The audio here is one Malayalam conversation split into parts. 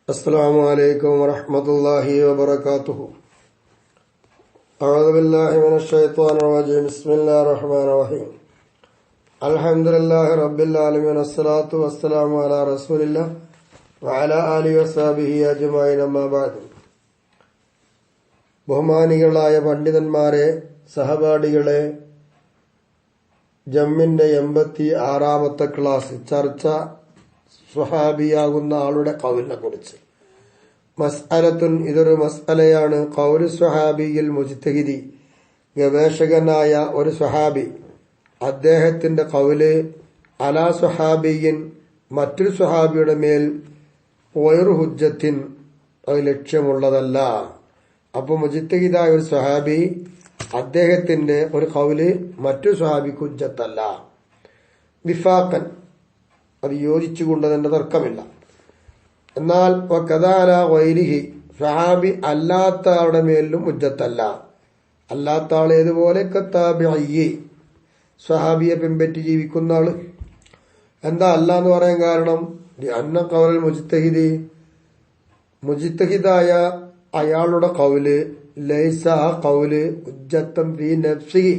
അസ്സലാമു അലൈക്കും വറഹ്മത്തുള്ളാഹി വബറകാതുഹു. അഊദു ബില്ലാഹി മിനശ് ശൈത്വാനിർ റജീം. ബിസ്മില്ലാഹിർ റഹ്മാനിർ റഹീം. അൽഹംദുലില്ലാഹി റബ്ബിൽ ആലമീൻ. അസ്സലാത്തു വസ്സലാമു അലാ റസൂലില്ലാഹി വഅലാ ആലിഹി വസഹ്ബിഹി അജ്മഈൻ. അമ്മാ ബഅദ്. ബഹുമാനികളായ പണ്ഡിതന്മാരെ, സഹപാഠികളെ, ജമ്മിന്റെ 86ാമത്തെ ക്ലാസ് ചർച്ച സ്വഹാബിയാകുന്ന ആളുടെ ഖൗലിനെ കുറിച്ച്. മസ്അലത്തുൻ, ഇതൊരു മസ്അലയാണ്. ഖൗലു സ്വഹാബിയിൽ മുജ്തഹിദി, ഗവേഷകനായ ഒരു സ്വഹാബി, അദ്ദേഹത്തിന്റെ ഖൗല് അലാ സ്വഹാബിയിൻ, മറ്റൊരു സ്വഹാബിയുടെ മേൽ, വൈറു ഹുജ്ജത്തിൻ, അത് ലക്ഷ്യമുള്ളതല്ല. അപ്പൊ മുജ്തഹിദായ ഒരു സ്വഹാബി, അദ്ദേഹത്തിന്റെ ഒരു ഖൗല് മറ്റൊരു സ്വഹാബിക്ക് ഹുജ്ജത്തല്ല. വിഫാഖൻ, അത് യോജിച്ചുകൊണ്ട് തന്നെ തർക്കമില്ല. എന്നാൽ വകദാല ഗൈരിഹി, സ്വഹാബി അല്ലാത്ത ആളുടെ മേലും ഹുജ്ജത്തല്ല. അല്ലാത്ത ആൾ ഏതുപോലെ? കത്താബിഈ, സ്വഹാബിയെ പിൻപറ്റി ജീവിക്കുന്ന ആള്. എന്താ അല്ല എന്ന് പറയാൻ കാരണം? അന്ന ഖൗലൽ മുജ്തഹിദി, മുജ്തഹിദായ അയാളുടെ ഖൗല് ലൈസ, ഖൗല് ഹുജ്ജത്തൻ ഫീ നഫ്സിഹി,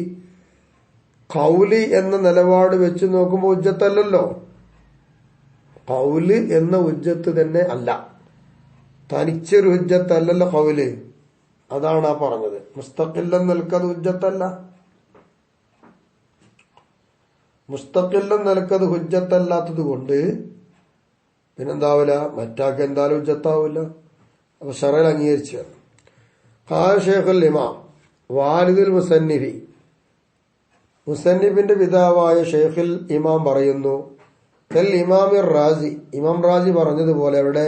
ഖൗലി എന്ന നിലപാട് വെച്ച് നോക്കുമ്പോൾ ഹുജ്ജത്തല്ലല്ലോ. ഖൗല് എന്ന ഹുജ്ജത്ത് തന്നെ അല്ല, തനിച്ചൊരു ഹുജ്ജത്തല്ലല്ലോ ഖൗല്. അതാണ് ആ പറഞ്ഞത്. മുസ്തഖില്ലൻ നിൽക്കത് ഹുജ്ജത്തല്ല, മുസ്തഖില്ലൻ നിൽക്കത് ഹുജ്ജത്തല്ലാത്തത് കൊണ്ട് പിന്നെന്താവില്ല, മറ്റാക്ക് എന്തായാലും ഹുജ്ജത്താവില്ല. അപ്പൊ ശറയിൽ അംഗീകരിച്ചു. ഖാല ശൈഖുൽ ഇമാം വാലിദുൽ മുസന്നിഫി, മുസന്നിഫിന്റെ പിതാവായ ഷെയ്ഖുൽ ഇമാം പറയുന്നു, കൽ ഇമാമിർ റാസി, ഇമാം റാസി പറഞ്ഞതുപോലെ അവിടെ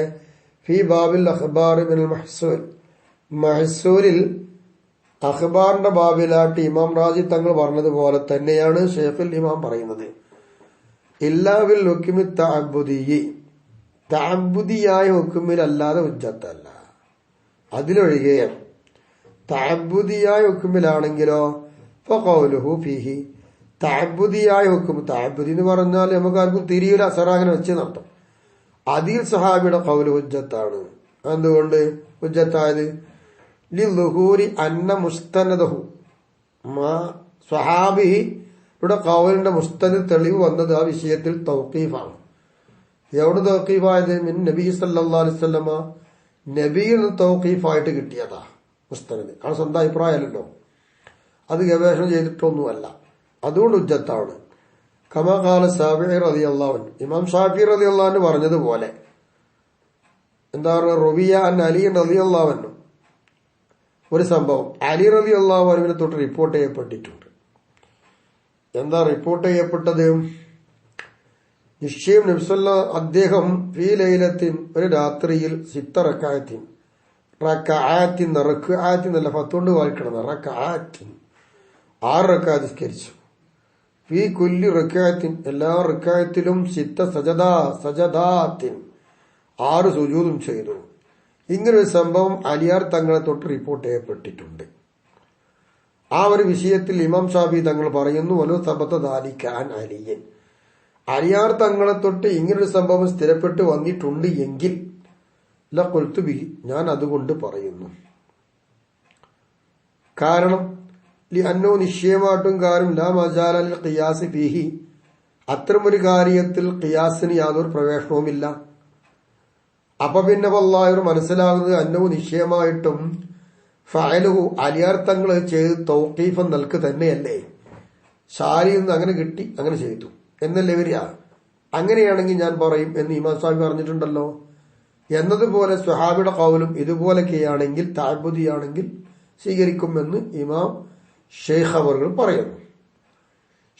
ഫി ബാബിൽ അഖ്ബാർ ബിൽ മഹ്സൂൽ, മഹ്സൂലിൽ അഖ്ബാറിന്റെ ബാബിലായിട്ട് ഇമാം റാസി തങ്ങൾ പറഞ്ഞതുപോലെ തന്നെയാണ് ഷെയ്ഖുൽ ഇമാം പറയുന്നത്. ഇല്ലാ ബിൽ ഹുക്മി തഅബ്ബുദി, തഅബ്ബുദിയായ ഹുക്മിലല്ലാതെ ഹുജ്ജത്തല്ല. അതിലൊഴികെ തഅബ്ബുദിയായ ഹുക്മിലാണെങ്കിലോ ഫഖൗലുഹു ഫീഹി, തഅബ്ബുദിയായ ഹുക്ം, തഅബ്ബുദി എന്ന് പറഞ്ഞാൽ നമുക്ക് ആർക്കും തിരിയൂല, അസറാങ്ങനെ വെച്ച് നടത്തും. അതിൽ സഹാബിയുടെ ഖൗല് ഹുജ്ജത്താണ്. എന്തുകൊണ്ട് ഹുജ്ജത്തായത്? ലിളുഹൂരി അന്ന മുസ്തനദഹു, സ്വഹാബിയുടെ ഖൗലിന്റെ മുസ്തനദ് തെളിവ് വന്നത് ആ വിഷയത്തിൽ തൗഖീഫാണ്. എവിടെ തൗഖീഫായത്? മിൻ നബി സല്ലല്ലാഹു അലൈഹി വസല്ലമ, നബിയിൽ നിന്ന് തൗഖീഫായിട്ട് കിട്ടിയതാ മുസ്തനദ്. ആ സ്വന്തം അഭിപ്രായമല്ലല്ലോ, അത് ഗവേഷണം ചെയ്തിട്ടൊന്നുമല്ല. അതുകൊണ്ട് ഹുജ്ജത്താണ്. കമാ ഖാല ശാഫിഈ റളിയല്ലാഹു അൻഹു, ഇമാം ഷാഫിഈ റളിയല്ലാഹു അൻഹു പറഞ്ഞതുപോലെ. എന്താ പറയുക? റുവിയ അൻ അലി റളിയല്ലാഹു അൻഹു, ഒരു സംഭവം അലി റളിയല്ലാഹു അൻഹുവിനെ തൊട്ട് റിപ്പോർട്ട് ചെയ്യപ്പെട്ടിട്ടുണ്ട്. എന്താ റിപ്പോർട്ട് ചെയ്യപ്പെട്ടത്? നിശ്ചയം നബിസല്ല, അദ്ദേഹം ഫീ ലൈലത്തിൻ, ഒരു രാത്രിയിൽ, സിത്ത റക്അത്തിൻ, റക്അത്തിൻ, റക്അത്തിൻ എന്നല്ല, 10 കൊണ്ട് വായിക്കണം, റക്അത്തിൻ, 6 റക്അത്ത് നിസ്കരിച്ചു. ഫീ കുല്ലി റക്അത്തിൻ, എല്ലാ റക്അത്തിലും, സിത്ത സജദാത്തിൻ, 6 സുജൂദും ചെയ്തു. ഇങ്ങനൊരു സംഭവം അലിയാർ തങ്ങളെ തൊട്ട് റിപ്പോർട്ട് ചെയ്യപ്പെട്ടിട്ടുണ്ട്. ആ ഒരു വിഷയത്തിൽ ഇമാം ഷാഫി തങ്ങൾ പറയുന്നു, വലോ സബത ദാലിക അൻ അലിയൻ, അലിയാർ തങ്ങളെ തൊട്ട് ഇങ്ങനൊരു സംഭവം സ്ഥിരപ്പെട്ട് വന്നിട്ടുണ്ട് എങ്കിൽ ലഖുൽതു ബിഹി, ഞാൻ അതുകൊണ്ട് പറയുന്നു. കാരണം ലിഅന്നോ, നിശ്ചയമായിട്ടും കാര്യം, ലാ മജാല ലിൽ ഖിയാസ് ഫീഹി, അത്തരമൊരു കാര്യത്തിൽ ഖിയാസിന് യാതൊരു പ്രവേശനവുമില്ല. അപ്പൊ പിന്നെ വല്ലാഹി മനസ്സിലാകുന്നത് അന്നോ, നിശ്ചയമായിട്ടും, ഫഅലുഹു, അലിയാർ തങ്ങൾ ചെയ്ത് തൗഖീഫൻ നൽകു തന്നെയല്ലേ. ഷാരിയിൽ നിന്ന് അങ്ങനെ കിട്ടി, അങ്ങനെ ചെയ്തു എന്നല്ലേ വരിക. അങ്ങനെയാണെങ്കിൽ ഞാൻ പറയും എന്ന് ഇമാം ഷാഫി പറഞ്ഞിട്ടുണ്ടല്ലോ. എന്നതുപോലെ സ്വഹാബിയുടെ ഖൗലും ഇതുപോലൊക്കെയാണെങ്കിൽ, തഅബ്ബുദിയാണെങ്കിൽ സ്വീകരിക്കുമെന്ന് ഇമാം ഷെയ്ഖ് അവർകൾ പറയുന്നു.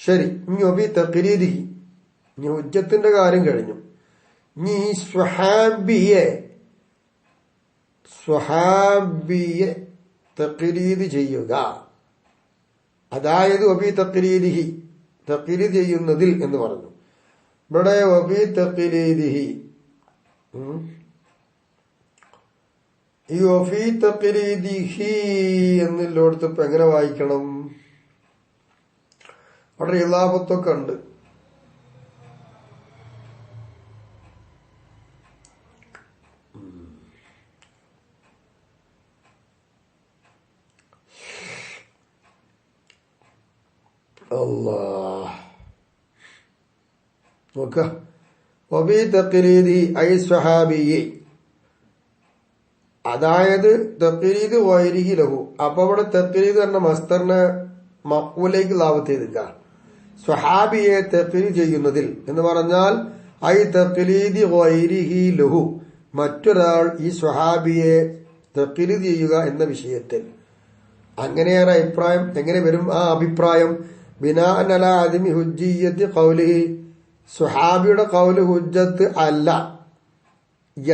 ശരി, ഇനി ഒബി തഖ്രീദിഹി, ഇനി ഹുജ്ജത്തിന്റെ കാര്യം കഴിഞ്ഞു. ഇനി സ്വഹാബിയെ തഖ്രീദ് ചെയ്യുക, അതായത് ഒബി തഖ്രീദിഹി, തഖ്രീദ് ചെയ്യുന്നതിൽ എന്ന് പറഞ്ഞു. ഇവിടെ ഒബി തഖ്രീദിഹി, ഈ ഒഫി തഖ്രീദിഹി എന്നുള്ളടത്ത് ഇപ്പൊ എങ്ങനെ വായിക്കണം? അവിടെ ഇലാപത്തൊക്കെ ഉണ്ട്. അല്ലാഹ് നോക്ക വബി തഖ്ലീദി ഐ സ്വഹാബിയി, അതായത് തഖ്ലീദ് വൈരിഹി ലഹു. അപ്പൊ അവിടെ തഖ്ലീദ് എന്ന മസ്തറിനെ മഖൂലേക്ക് ലാവത്ത് ചെയ്തിക്ക. സ്വഹാബിയെ തഖ്ലീദ് ചെയ്യുന്നതിൽ എന്ന് പറഞ്ഞാൽ ഐ തഖ്ലീദി വൈരിഹി ലഹു, മറ്റൊരാൾ ഈ സ്വഹാബിയെ തഖ്ലീദ് ചെയ്യുക എന്ന വിഷയത്തിൽ. അങ്ങനെയാണ് അഭിപ്രായം. എങ്ങനെ വരും ആ അഭിപ്രായം? ബിനാഅൻ അലാ അദമി ഹുജ്ജിയ്യത്തി ഖൗലിഹി, സ്വഹാബിയുടെ ഖൗല് ഹുജ്ജത്ത് അല്ല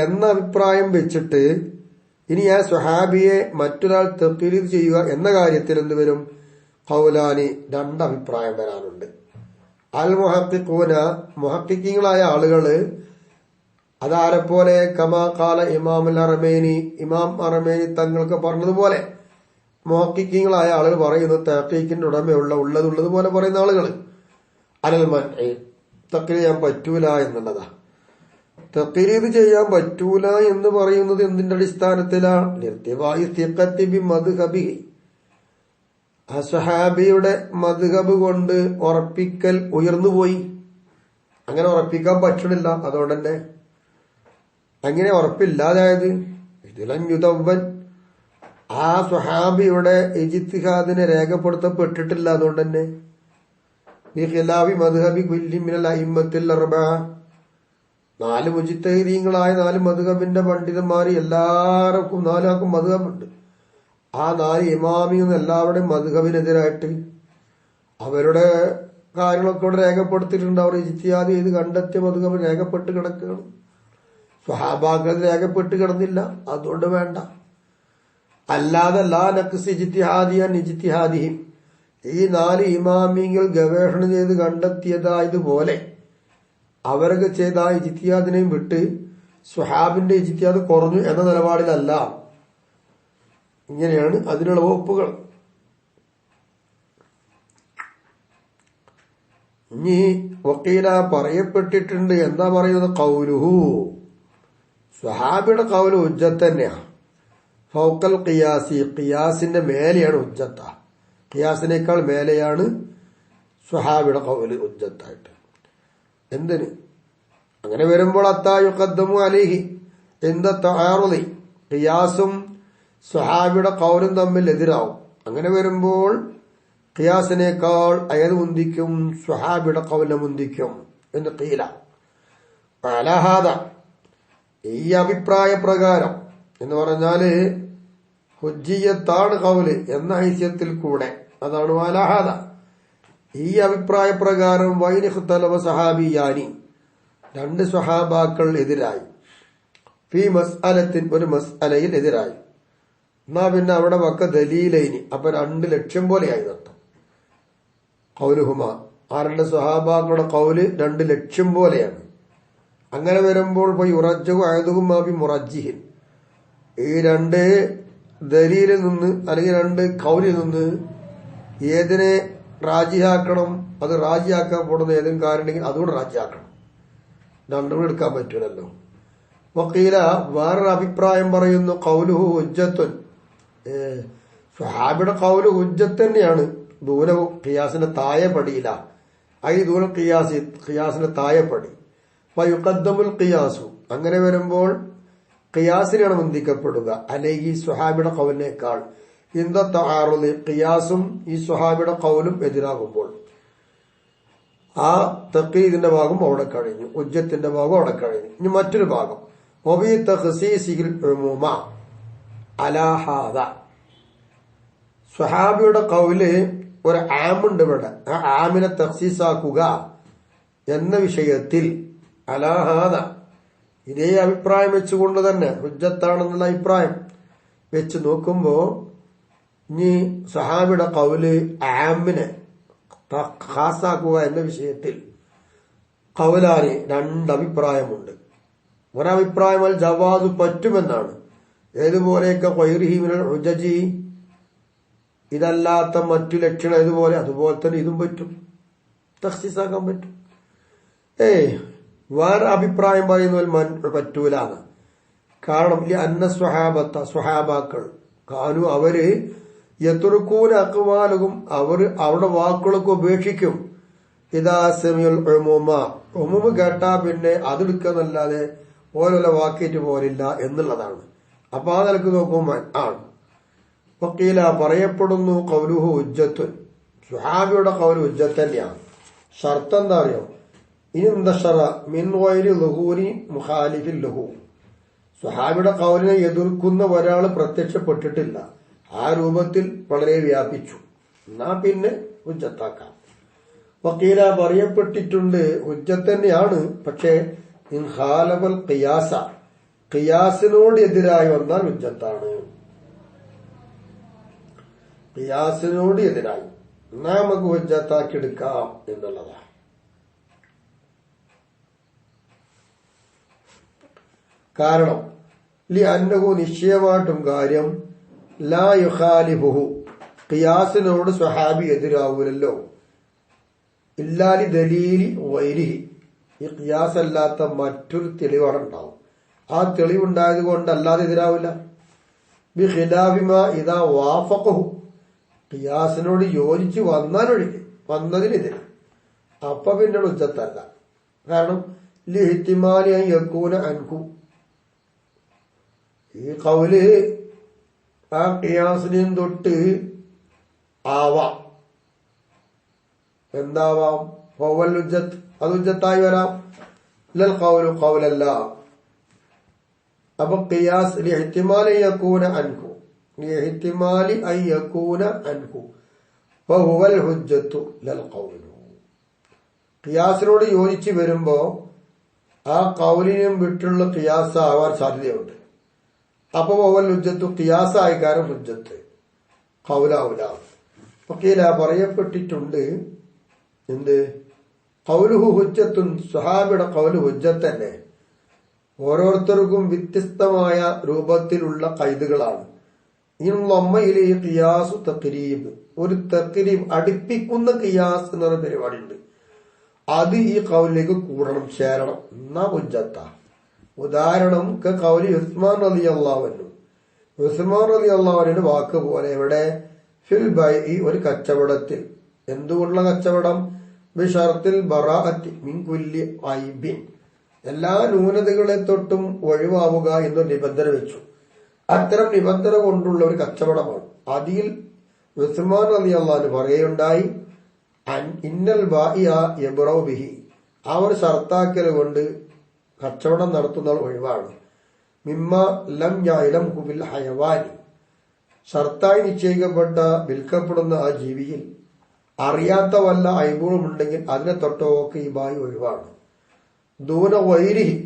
എന്ന അഭിപ്രായം വെച്ചിട്ട് ഇനി ആ സ്വഹാബിയെ മറ്റൊരാൾ തഖ്ലീദ് ചെയ്യുക എന്ന കാര്യത്തിൽ എന്ത് വരും? ഖൗലാനി, രണ്ടഭിപ്രായം വരാനുണ്ട്. അൽ മുഹഖിഖൂന, മുഹഖിഖീങ്ങളായ ആളുകള് അതാരെപ്പോലെ? കമാ ഖാല ഇമാമുൽ അറമേനി, ഇമാം അറമേനി തങ്ങൾക്ക് പറഞ്ഞതുപോലെ മുഹഖിഖീങ്ങളായ ആളുകൾ പറയുന്നു തഹ്ഖീഖിന്റെ ഉള്ളതുപോലെ പറയുന്ന ആളുകൾ അലൽ മൻഇ, തഖ്ലീദ് ചെയ്യാൻ പറ്റൂല എന്നുള്ളതാ. തഖ്ലീദ് ചെയ്യാൻ പറ്റൂല എന്ന് പറയുന്നത് എന്തിന്റെ അടിസ്ഥാനത്തിലാണ്? ഇർതിവാഇ സിഖത്തി ബി മദ്ഹബിഹി, അസ്ഹാബിയുടെ മദ്ഹബ് കൊണ്ട് ഉറപ്പിക്കൽ ഉയർന്നുപോയി. അങ്ങനെ ഉറപ്പിക്കാൻ പറ്റണില്ല. അതുകൊണ്ട് തന്നെ അങ്ങനെ ഉറപ്പില്ലാതായത് ഇതിലം യുതവ്വൻ, ആ സ്വഹാബിയുടെ ഇജ്തിഹാദിനെ രേഖപ്പെടുത്തപ്പെട്ടിട്ടില്ല. അതുകൊണ്ട് തന്നെ ബിഖിലാഫി മദ്ഹബി കുല്ലി മിനൽ അഇമ്മത്തിൽ അർബഅ, 4 മുജ്തഹിദീങ്ങളായ 4 മദ്ഹബിന്റെ പണ്ഡിതന്മാർ എല്ലാവർക്കും 4 മദ്ഹബുണ്ട്. ആ 4 ഇമാമിയും എല്ലാവരുടെയും മദ്ഹബിനെതിരായിട്ട് അവരുടെ കാര്യങ്ങളൊക്കെ ഇവിടെ രേഖപ്പെടുത്തിയിട്ടുണ്ട്. അവർ ഇജ്തിഹാദ് ചെയ്ത് കണ്ടെത്തിയ മദ്ഹബ് രേഖപ്പെട്ട് കിടക്കുകയാണ്. സ്വഹാബാക്കൾ രേഖപ്പെട്ട് കിടന്നില്ല. അതുകൊണ്ട് വേണ്ട. അല്ലാതെ ലാ നഖ്സ് ഇജ്തിഹാദിയൻ ഇജ്തിഹാദിഹിം, ഈ 4 ഇമാമിങ്ങൾ ഗവേഷണം ചെയ്ത് കണ്ടെത്തിയതായതുപോലെ അവരൊക്കെ ചെയ്ത ആ ഇജ്തിഹാദിനെയും വിട്ട് സ്വഹാബിന്റെ ഇജ്തിഹാദ് കുറഞ്ഞു എന്ന നിലപാടിലല്ല. ഇങ്ങനെയാണ് അതിനുള്ള വകുപ്പുകൾ. ഇനി വക്കീല പറയപ്പെട്ടിട്ടുണ്ട്. എന്താ പറയുന്നത്? ഖൗലുഹു, സ്വഹാബിയുടെ ഖൗല് ഹുജ്ജത്ത് തന്നെയാണ്. ഫൗക്കൽ ഖിയാസി, ഖിയാസിന്റെ മേലെയാണ് ഹുജ്ജത്ത. ഖിയാസിനേക്കാൾ മേലെയാണ് സ്വഹാബിയുടെ ഖൗല് ഹുജ്ജത്തായിട്ട്. എന്തിന്? അങ്ങനെ വരുമ്പോൾ അത്താ യുഖദ്ദമു അലൈഹി ഇന്ദ തആറുദി, ഖിയാസും സ്വഹാബിയുടെ ഖൗലും തമ്മിൽ എതിരാവും. അങ്ങനെ വരുമ്പോൾ ഖിയാസിനേക്കാൾ അയത് മുന്തിക്കും, സ്വഹാബിയുടെ ഖൗലിനെ മുന്തിക്കും എന്ന് ഖീല. അലഹാദ, ഈ അഭിപ്രായ പ്രകാരം എന്ന് പറഞ്ഞാല് ഹുജ്ജിയത്താണ് ഖൗല് എന്ന ഹൈസ്യത്തിൽ കൂടെ, അതാണ് അലഹാദ. ഈ അഭിപ്രായ പ്രകാരം വൈനിഖ്തലവ സഹാബിയാനി, 2 സ്വഹാബാക്കൾ എതിരായി. ഫീ മസ്അലത്തിൻ, ഒരു മസ്അലയിൽ എതിരായി. എന്നാ പിന്നെ അവിടെ വക്ക ദലീലൈനി, അപ്പൊ 2 ലക്ഷ്യം പോലെയായി നട്ടം. ഖൗലുഹുമ, ആ 2 സ്വഹാബാക്കളുടെ ഖൗല് 2 ലക്ഷ്യം പോലെയാണ്. അങ്ങനെ വരുമ്പോൾ പോയി ഉറജ്ജഹു അയദുഹുമാ ബി മുറജ്ജിഹിൻ, ഈ 2 ദലീലിൽ നിന്ന് അല്ലെങ്കിൽ 2 ഖൗലിൽ നിന്ന് ഏതിനെ റാജിയാക്കണം? അത് റാജിയാക്കാൻ പോകുന്ന ഏതെങ്കിലും കാര്യം ഉണ്ടെങ്കിൽ അതുകൊണ്ട് റാജിയാക്കണം. 2 എടുക്കാൻ പറ്റൂലല്ലോ. വക്കീല, വേറൊരു അഭിപ്രായം പറയുന്നു ഖൗലുഹു ഹുജ്ജത്തുൻ, സ്വഹാബിയുടെ ഖൗല് ഹുജ്ജത്ത് തന്നെയാണ്. ദൂരവും ഖിയാസിന്റെ താഴെപ്പടിയില്ല. ഐ ദൂര ഖിയാസി, ഖിയാസിന്റെ താഴെപ്പടി. ഫയുഖദ്ദമുൽ ഖിയാസു, അങ്ങനെ വരുമ്പോൾ ഖിയാസിനാണ് മുന്തിക്കപ്പെടുക. അലൈഹി, സ്വഹാബിയുടെ ഖൗലിനേക്കാൾ. ഇന്ദ തആറുദി, ഖിയാസും ഈ സ്വഹാബിയുടെ ഖൗലും എതിരാകുമ്പോൾ. ആ തഖ്ലീദിന്റെ ഭാഗം അവിടെ കഴിഞ്ഞു, ഹുജ്ജത്തിന്റെ ഭാഗം അവിടെ കഴിഞ്ഞു. ഇനി മറ്റൊരു ഭാഗം വബി തഖ്സീസിൽ ഉമൂമ അലാ ഹാദ, സ്വഹാബിയുടെ ഖൗല് ഒരു ആമുണ്ട് ഇവിടെ, ആ ആമിനെ തഖ്സീസാക്കുക എന്ന വിഷയത്തിൽ അലാ ഹാദ, ഇതേ അഭിപ്രായം വെച്ചുകൊണ്ട് തന്നെ ഹുജ്ജത്താണെന്നുള്ള അഭിപ്രായം വെച്ച് നോക്കുമ്പോ ഇനി സ്വഹാബിയുടെ ഖൗല് ആമിനെ ഖാസാക്കുക എന്ന വിഷയത്തിൽ ഖൗലാനി 2 അഭിപ്രായമുണ്ട്. ഒരഭിപ്രായം അൽ ജവാദ് പറ്റുമെന്നാണ്. ഏതുപോലെയൊക്കെ ഖൈറിഹി മിനൽ ഹുജ്ജി, ഇതല്ലാത്ത മറ്റു ലക്ഷണം ഏതുപോലെ അതുപോലെ തന്നെ ഇതും പറ്റും, തഖ്സീസാക്കാൻ പറ്റും. വേറെ അഭിപ്രായം പറയുന്നവർ പറ്റൂലാണ്. കാരണം അന്ന സ്വഹാബത്ത, സ്വഹാബാക്കൾ കാനു, അവര് യതുർക്കൂന അക്വാലുകും അവർ അവരുടെ വാക്കുകളൊക്കെ ഉപേക്ഷിക്കും. ഇതാ സെമിയുൽ ഉമൂമ കേട്ടാ പിന്നെ അതെടുക്കാന്നല്ലാതെ ഓരോരോ വാക്കേറ്റ് പോരില്ല എന്നുള്ളതാണ്. അപ്പൊ ആ നിലക്ക് നോക്കുമ്പോൾ ആണ് വക്കീല പറയപ്പെടുന്നു ഖൗലുഹു ഹുജ്ജത്തുൻ. സുഹാബിയുടെ ഖൗലു ഹുജ്ജത്ത് തന്നെയാണ്. ഷർത്ത് എന്താ അറിയോ? ഇനി എന്തഷറ മിൻ ഗൈരി ളുഹൂരി മുഖാലിഫിൻ ലഹു. സുഹാബിയുടെ ഖൗലിനെ എതിർക്കുന്ന ഒരാൾ പ്രത്യക്ഷപ്പെട്ടിട്ടില്ല. ആ രൂപത്തിൽ വളരെ വ്യാപിച്ചു. എന്നാ പിന്നെ ഹുജ്ജത്താക്കാം. വക്കീല പറയപ്പെട്ടിട്ടുണ്ട് ഹുജ്ജത്ത് തന്നെയാണ്. പക്ഷേ ഇൻ ഖാലഫൽ ഖിയാസ, ഖിയാസിനോട് എതിരായി വന്നാൽ ഹുജ്ജത്താണ്. ഖിയാസിനോട് എതിരായി എന്നാ നമുക്ക് ഹുജ്ജത്താക്കി എടുക്കാം എന്നുള്ളതാണ്. കാരണം ലി അന്നഹു നിശ്ചയമായിട്ടും കാര്യം ലാ യുഖാലിഫുഹു, ഖിയാസിനോട് സ്വഹാബി എതിരാവൂലല്ലോ. ഇല്ലാലി ദലീലി വൈരിഹി, ഈ ഖിയാസ് അല്ലാത്ത മറ്റൊരു തെളിവാണ് ഉണ്ടാവും. ആ തെളിവുണ്ടായത് കൊണ്ടല്ലാതെ എതിരാവില്ല. ബി ഖിലാഫിമാ ഇദാ വാഫഖഹു, ഖിയാസിനോട് യോജിച്ച് വന്നതിനെതിരെ അപ്പൊ പിന്നെ ഹുജ്ജത്തല്ല. കാരണം ലി ഇഹ്തിമാലി അൻ യകൂന അൻഹു, ഈ ഖൗല് ആ ഖിയാസിനെയും തൊട്ട് ആവാം. എന്താവാം? ഫവൽ ഹുജ്ജത്ത്, അത് ഹുജ്ജത്തായി വരാം. ലൽ ഖൗലു ഖൗലല്ല. അപ്പൊ ഖിയാസ് ലിഇഹ്തിമാലി യകൂന അൻഹു, ലിഇഹ്തിമാലി അൻ യകൂന അൻഹു ഫഹുവൽ ഹുജ്ജത്തു ലൽ ഖൗലു. ഖിയാസിനോട് യോജിച്ച് വരുമ്പോ ആ ഖൗലിനെയും വിട്ടുള്ള ഖിയാസ് ആവാൻ സാധ്യതയുണ്ട്. അപ്പൊ ഫഹുവൽ ഹുജ്ജത്തു, ഖിയാസായ കാര്യം ഹുജ്ജത്ത്, ഖൗലാവുല. വക്കീല പറയപ്പെട്ടിട്ടുണ്ട് എന്ത്? ഖൗലുഹു ഹുജ്ജത്തുൻ, സ്വഹാബിയുടെ ഖൗലു ഹുജ്ജത്ത് തന്നെ. ഓരോരുത്തർക്കും വ്യത്യസ്തമായ രൂപത്തിലുള്ള ഖൈദുകളാണ്. ഇന്നമ്മയിലെ ഖിയാസു തഖ്രീബ്, ഒരു തഖ്രീബ് അടുപ്പിക്കുന്ന ഖിയാസ് എന്ന പരിപാടിയുണ്ട്. അത് ഈ ഖൗലിലേക്ക് കൂടണം, ചേരണം, എന്നാ ഹുജ്ജത്ത. ഉദാഹരണം ഖൗലി ഉസ്മാൻ റളിയല്ലാഹു അൻഹു, ഉസ്മാൻ റളിയല്ലാഹു അൻഹുവിന്റെ വാക്ക് പോലെ എവിടെ? ഫിൽ ബൈഇ, ഒരു കച്ചവടത്തിൽ. എന്തുകൊണ്ടുള്ള കച്ചവടം? ബിശർത്തിൽ ബറാഅത്തി മിൻ കുല്ലി ഐബിൻ, എല്ലാ ന്യൂനതകളെ തൊട്ടും ഒഴിവാവുക എന്നൊരു നിബന്ധന വെച്ചു. അത്തരം നിബന്ധന കൊണ്ടുള്ള ഒരു കച്ചവടമാണ്. അതിൽ ഉസ്മാൻ റളിയല്ലാഹു അൻഹു പറയുണ്ടായി, ഇന്നൽ ബാഇഅ യബ്റഉ ബിഹി, അവർ ഷർത്താക്കൽ കൊണ്ട് കച്ചവടം നടത്തുന്ന ഒഴിവാണ്. മിമ്മ ലം യഅലംഹു ബിൽ ഹയവാനി, ഷർത്തായി നിശ്ചയിക്കപ്പെട്ട വിൽക്കപ്പെടുന്ന ആ ജീവിയിൽ അറിയാത്ത വല്ല ഐബുകളും ഉണ്ടെങ്കിൽ അതിനെ തൊട്ടൊക്കെ ഈ ബായി ഒഴിവാണ്. ദൂന വൈരിഹി,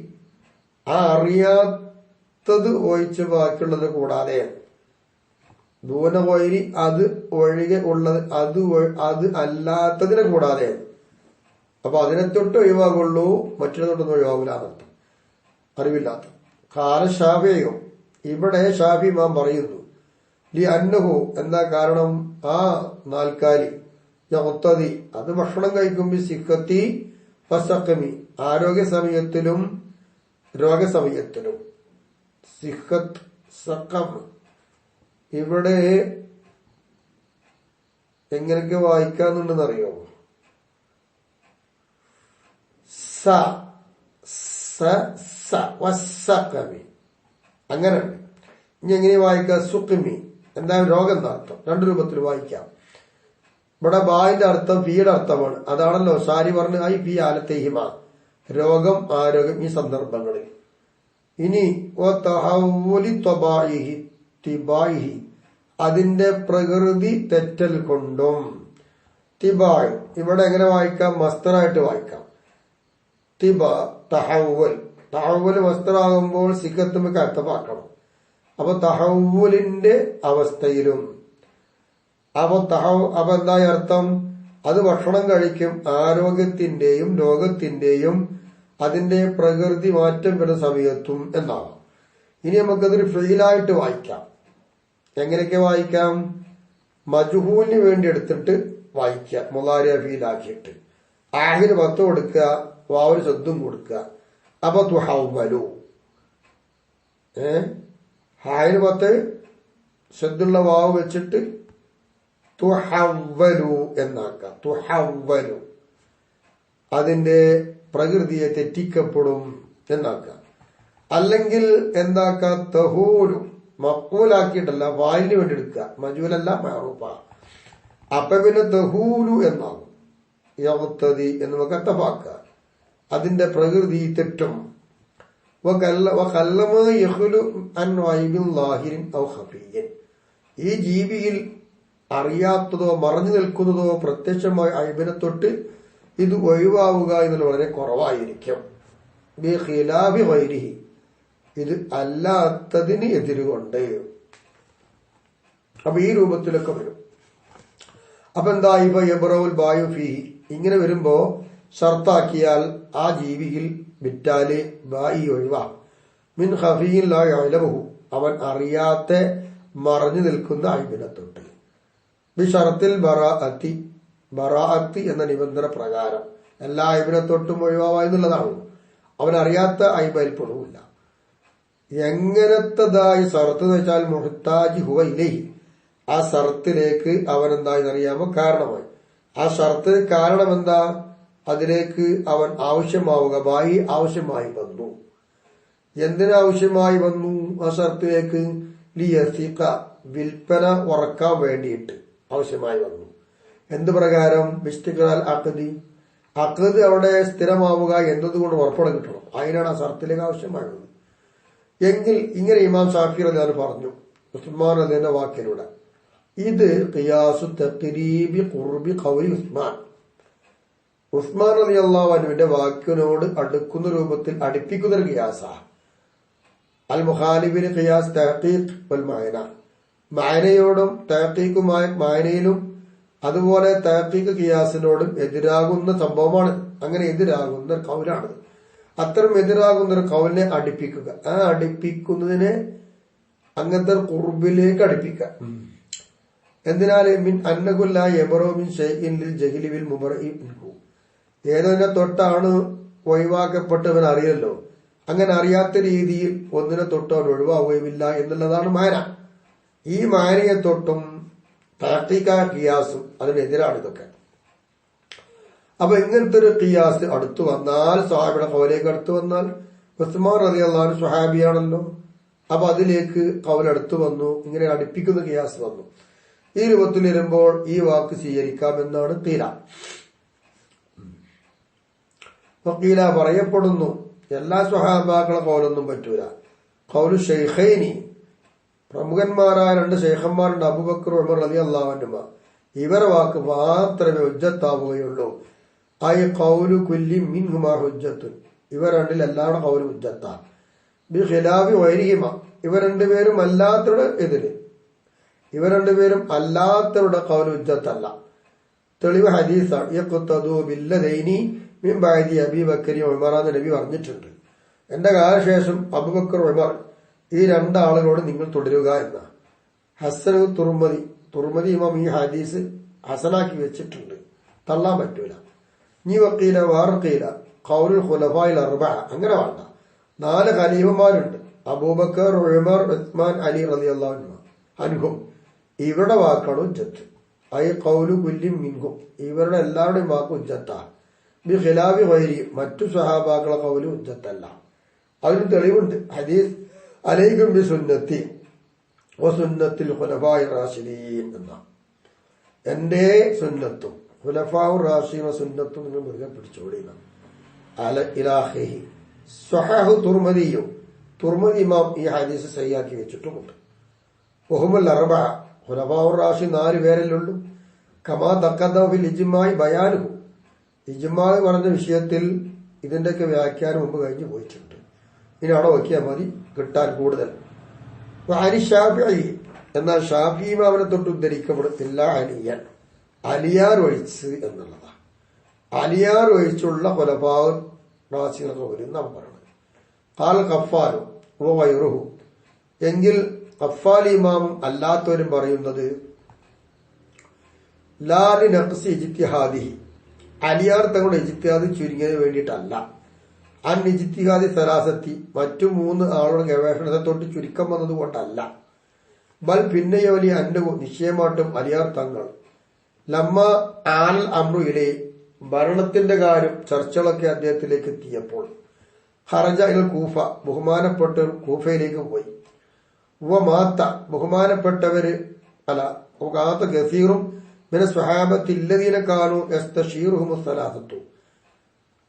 ആ അറിയാത്തത് ഒഴിച്ച് ബാക്കിയുള്ളത് കൂടാതെ. ദൂന വൈരി, അത് ഒഴികെ ഉള്ളത്, അത് അല്ലാത്തതിനെ കൂടാതെ. അപ്പൊ അതിനെ തൊട്ട് ഒഴിവാകുള്ളൂ, മറ്റൊരു തൊട്ടൊന്നും ഒഴിവാകില്ല എന്നർത്ഥം. അറിവില്ലാത്ത കാല ഷാഫിയോ, ഇവിടെ ഷാഫി ഇമാം പറയുന്നു ലി അന്നഹു, എന്താ കാരണം? ആ നാൽക്കാലി യഖ്തദി, അത് ഭക്ഷണം കഴിക്കുമ്പോൾ സിഖത്തി ഫസഖമി, ആരോഗ്യ സമയത്തിലും രോഗസമയത്തിലും. സിഖത്ത് സഖം ഇവിടെ എങ്ങനെയൊക്കെ വായിക്കാന്നുണ്ടെന്നറിയോ? സഖമി, അങ്ങനെ. ഇനി എങ്ങനെ വായിക്കാം? സുഖമി, എന്താ രോഗം എന്ന അർത്ഥം. രണ്ടു രൂപത്തിൽ വായിക്കാം. ഇവിടെ ബായിന്റെ അർത്ഥം ഫീയുടെ അർത്ഥമാണ്. അതാണല്ലോ ഷാരി പറഞ്ഞ ഐ ഫീ ആലത്തേഹിമ, രോഗം, ആരോഗ്യം, ഈ സന്ദർഭങ്ങളിൽ. ഇനി അതിന്റെ പ്രകൃതി തെറ്റൽ കൊണ്ടും. തിബായ് ഇവിടെ എങ്ങനെ വായിക്കാം? മസ്തറായിട്ട് വായിക്കാം. തിബ തഹവൽ, തഹവൽ മസ്തറാകുമ്പോൾ സിഖത്തുമൊക്കെ അർത്ഥമാക്കണം. അപ്പൊ തഹവലിന്റെ അവസ്ഥയിലും. അപ്പൊ എന്തായ അർത്ഥം? അത് ഭക്ഷണം കഴിക്കും, ആരോഗ്യത്തിന്റെയും രോഗത്തിന്റെയും അതിന്റെ പ്രകൃതി മാറ്റം വരുന്ന സമയത്തും എന്നാണ്. ഇനി നമുക്കതൊരു ഫീലായിട്ട് വായിക്കാം. എങ്ങനെയൊക്കെ വായിക്കാം? മജ്ഹൂലിന് വേണ്ടി എടുത്തിട്ട് വായിക്കുക, മുളാരിയ ഫീലാക്കിയിട്ട്. ആഹിന് 10 കൊടുക്കുക, വാവിന് ശബ്ദം കൊടുക്കുക. അപ്പൊ തുഹവ്വലു, ഹായിന് 10 ശബ്ദുള്ള വാവ് വെച്ചിട്ട് തുഹവ്വലു എന്നാക്കാം. തുഹവ്വലു അതിന്റെ പ്രകൃതിയെ തെറ്റിക്കപ്പെടും എന്നാക്കാം. അല്ലെങ്കിൽ എന്താക്കാം, തഹൂലു മഖൂലാക്കിയിട്ടല്ല, വായിന് വേണ്ടി എടുക്കുക, മജൂലല്ല മഅറൂഫ. അപ്പൊ പിന്നെ തഹൂലു എന്നാകും. യഗ്തദി എന്ന് നമുക്ക് അത്തഫാക്കുക, അതിന്റെ പ്രകൃതി തെറ്റും. ഈ ജീവിയിൽ അറിയാത്തതോ മറഞ്ഞു നിൽക്കുന്നതോ പ്രത്യക്ഷമായ അയ്ബിനെ തൊട്ട് ഇത് ഒഴിവാവുക എന്നുള്ളത് വളരെ കുറവായിരിക്കും. ഇത് അല്ലാത്തതിന് എതിരുകൊണ്ട്. അപ്പൊ ഈ രൂപത്തിലൊക്കെ വരും. അപ്പൊ എന്താ, ഇപ്പൊ യബ്റഉൽ ബായു ഫീഹി ഇങ്ങനെ വരുമ്പോ ഷർത്താക്കിയാൽ ആ ജീവിയിൽ വിറ്റാല് ബായി ഒഴിവാ. മിൻ ഖഫീൻ ലാ യഅലമുഹു അവൻ അറിയാത്ത മറഞ്ഞു നിൽക്കുന്ന അയ്ബിനെ തൊട്ട്. ബി ഷറത്തിൽ ബറാഅത്തി എന്ന നിബന്ധന പ്രകാരം എല്ലാ അയ്ബിനെ തൊട്ടും ഒഴിവാവാ എന്നുള്ളതാണ്. അവൻ അറിയാത്ത അയ്ബയിൽ പെടുന്നില്ല. എങ്ങനത്തതായി ഷർത്ത് എന്ന് വെച്ചാൽ മുഹ്താജി ഹുവ ഇലൈഹി, ആ ഷർത്തിലേക്ക് അവൻ എന്തായെന്ന് അറിയാമോ കാരണമായി. ആ ഷർത്തിന് കാരണം എന്താ, അതിലേക്ക് അവൻ ആവശ്യമാവുക, ബായി ആവശ്യമായി വന്നു. എന്തിനാവശ്യമായി വന്നു ആ ഷർത്തിലേക്ക്? ലിയസിഖ വിൽപ്പന ഉറക്കാൻ വേണ്ടിയിട്ട് ആവശ്യമായി വന്നു. എന്ത് പ്രകാരം? ബിസ്തിഖ്ലാൽ അഖ്ദി, അഖ്ദ് അവിടെ സ്ഥിരമാവുക എന്നതുകൊണ്ട് ഉറപ്പുടെ കിട്ടണം. അതിനാണ് ആ ഷർത്തിലേക്ക് ആവശ്യമായി വന്നത്. എങ്കിൽ ഇങ്ങനെ ഇമാം ഷാഫി റളിയല്ലാഹു പറഞ്ഞു ഉസ്മാൻ റളിയല്ലാഹുവിന്റെ വാക്കിലൂടെ, ഇത് ഖിയാസു തഖ്രീബി ഖുർബി ഖൗലി ഉസ്മാൻ. ഉസ്മാൻ റളിയല്ലാഹു അൻഹുവിന്റെ വാക്കിനോട് അടുക്കുന്ന രൂപത്തിൽ അടുപ്പിക്കുന്ന ഒരു ഖിയാസ. അൽ മുഖാലിബിന് ഖിയാസ് തഹ്ഖീഖ് വൽ മഅന, മഅനയോടും തഹ്ഖീഖുമായ മഅനയിലും അതുപോലെ തഹ്ഖീഖ് ഖിയാസിനോടും എതിരാകുന്ന സംഭവമാണ്. അങ്ങനെ എതിരാകുന്ന ഖൗലാണ്. അത്തരം എതിരാകുന്ന ഒരു ഖൗലിനെ അടുപ്പിക്കുക. ആ അടുപ്പിക്കുന്നതിനെ അങ്ങനത്തെ ഖുർബിലേക്ക് അടുപ്പിക്കുക. എന്തിനാല്? മിൻ അന്നകുല്ല യബ്റഉ മിൻ ശൈഇൻ ലിൽ ജഹ്ലി ബിൽ മുബറഇ മിൻഹു, ഏതൊന്നിനെ തൊട്ടാണ് ഒഴിവാക്കപ്പെട്ടവൻ അറിയല്ലോ, അങ്ങനെ അറിയാത്ത രീതിയിൽ ഒന്നിനെ തൊട്ട് അവൻ ഒഴിവാവുകയുമില്ല എന്നുള്ളതാണ് മാന. ഈ മാനയെ തൊട്ടും തഹ്ഖീഖ ഖിയാസും അതിനെതിരാണ് ഇതൊക്കെ. അപ്പൊ ഇങ്ങനത്തെ ഒരു ഖിയാസ് അടുത്തു വന്നാൽ, സ്വഹാബിയുടെ ഖൗലേക്ക് അടുത്തു വന്നാൽ, ഉസ്മാൻ റളിയല്ലാഹു അൻഹു സ്വഹാബിയാണല്ലോ, അപ്പൊ അതിലേക്ക് ഖൗൽ അടുത്തു വന്നു, ഇങ്ങനെ അടുപ്പിക്കുന്ന ഖിയാസ് വന്നു. ഈ രൂപത്തിൽ വരുമ്പോൾ ഈ വാക്ക് സ്വീകരിക്കാമെന്നാണ് ഖീല. ഖീല പറയപ്പെടുന്നു എല്ലാ സ്വഹാബാക്കളെ ഖൗലൊന്നും പറ്റൂല. ഖൗലു ശൈഖൈനി, പ്രമുഖന്മാരായ രണ്ട് ശൈഖന്മാരുണ്ട്, അബൂബക്കർ ഉമർ റളിയല്ലാഹു അൻഹുമ, ഇവരെ വാക്ക് മാത്രമേ ഹുജ്ജത്താവുകയുള്ളൂ. ഐ ഖൗലു കുല്ലി മിൻഹുമാ ഹുജ്ജത്തുൻ, ഇവർ രണ്ടിൽ എല്ലാവരുടെ ഖൗലും ഹുജ്ജത്താ. ബി ഖിലാഫി ഗൈരിഹിമ, ഇവർ രണ്ടുപേരും അല്ലാത്തവരുടെ എതിര്, ഇവർ രണ്ടുപേരും അല്ലാത്തവരുടെ ഖൗൽ ഹുജ്ജത്തല്ല. തെളിവ് ഹദീസാണ്. യഖ്തദൂ ബില്ലദൈനി മിൻ ബഅദി അബീ ബക്കർ ഉമർ എന്ന് നബി പറഞ്ഞിട്ടുണ്ട്. എന്റെ കാലശേഷം അബൂബക്കർ ഉമർ ഈ രണ്ടാളുകളോട് നിങ്ങൾ തുടരുക എന്ന. ഹസനു തുർമദി ഇമാം ഈ ഹദീസ് ഹസനാക്കി വെച്ചിട്ടുണ്ട്, തള്ളാൻ പറ്റൂല. നീ വക്കീല വാർക്കീല ഖൗലുൽ ഖുലഫായിൽ അർബഅ, അങ്ങനെ വേണ്ട. 4 ഖലീഫമാരുണ്ട്, അബൂബക്കർ ഉമർ ഉസ്മാൻ അലി റളിയല്ലാഹു അൻഹും, ഇവരുടെ വാക്കാണ് ഹുജ്ജത്ത്. ഐ ഖൗലു കുല്ലി മിൻഹും, ഇവരുടെ എല്ലാവരുടെയും വാക്ക് ഹുജ്ജത്താ. ബി ഖിലാഫി ഗൈരി, മറ്റു സ്വഹാബാക്കളെ ഖൗലു ഹുജ്ജത്തല്ല. അതിന് തെളിവുണ്ട്. ഹദീസ് അലൈക്കും ബി സുന്നത്തി വസുന്നത്തിൽ ഖുലഫാഇർ റാഷിദീൻ എന്ന, എന്റെ സുന്നത്തും ഖുലഫാഉർ റാഷിദീൻ സുന്നത്തും നിങ്ങൾ മുറുകെ പിടിച്ചോളിയെന്നാണ്. അല ഇലാഹിഹി സ്വഹഹു തുർമദിയോ, തുർമദി ഇമാം ഈ ഹദീസ് സഹിയാക്കി വെച്ചിട്ടുമുണ്ട്. വഹുമുൽ അർബഅ, ഖുലഫാഉർ റാഷിദീൻ 4 പേരല്ലുള്ളൂ. കമാ തഖദ്ദമ ഫിൽ ഇജ്മാഇ ബയാനുഹു, ഇജ്മാ പറഞ്ഞ വിഷയത്തിൽ ഇതിന്റെയൊക്കെ വ്യാഖ്യാനം മുമ്പ് കഴിഞ്ഞു പോയിട്ടുണ്ട്. ഇനി അവിടെ നോക്കിയാൽ മതി കിട്ടാൻ കൂടുതൽ. അലി ഷാഫിഈ, എന്നാൽ ഷാഫി ഇമാമിനെ തൊട്ട് ഉദ്ധരിക്കപ്പെടുത്തില്ല അലിയൻ, അലിയാർ ഒഴിച്ച് എന്നുള്ളതാണ്. അലിയാർ ഒഴിച്ചുള്ള ഖുലഫാഉ റാഷിദീൻ വരും നാം പറയുന്നത്. ഖാൽ ഖഫാലു വഗൈറുഹു, എങ്കിൽ ഖഫാൽ ഇമാമും അല്ലാത്തവരും പറയുന്നത് ലാ ലിനഖ്സി ഇജ്തിഹാദിഹി, അലിയാർ തങ്ങളുടെ ഇജ്തിഹാദ് ചുരുങ്ങിയതിന് വേണ്ടിയിട്ടല്ല. അൻ ഇജ്തിഹാദി സലാസത്തി, മറ്റു 3 ആളുകളുടെ ഗവേഷണത്തെ തൊട്ട് ചുരുക്കം വന്നതുകൊണ്ടല്ല. ബൽ പിന്നെയോ വലിയ അന്റെ നിശ്ചയമായിട്ടും അലിയാർ തങ്ങൾ ലമ്മ ആൽ അമ്രുയിലെ ഭരണത്തിന്റെ കാര്യം ചർച്ചകളൊക്കെ അദ്ദേഹത്തിലേക്ക് എത്തിയപ്പോൾ ഹറജ ഇൽ കൂഫ ബഹുമാനപ്പെട്ട കൂഫയിലേക്ക് പോയി. മാത്ത ബഹുമാനപ്പെട്ടവര് കാത്ത ഗസീറും പിന്നെ സ്വഹാബത്തില്ലതീനക്കാനു യസ്തശീറുഹുമുസ്സലാസത്തു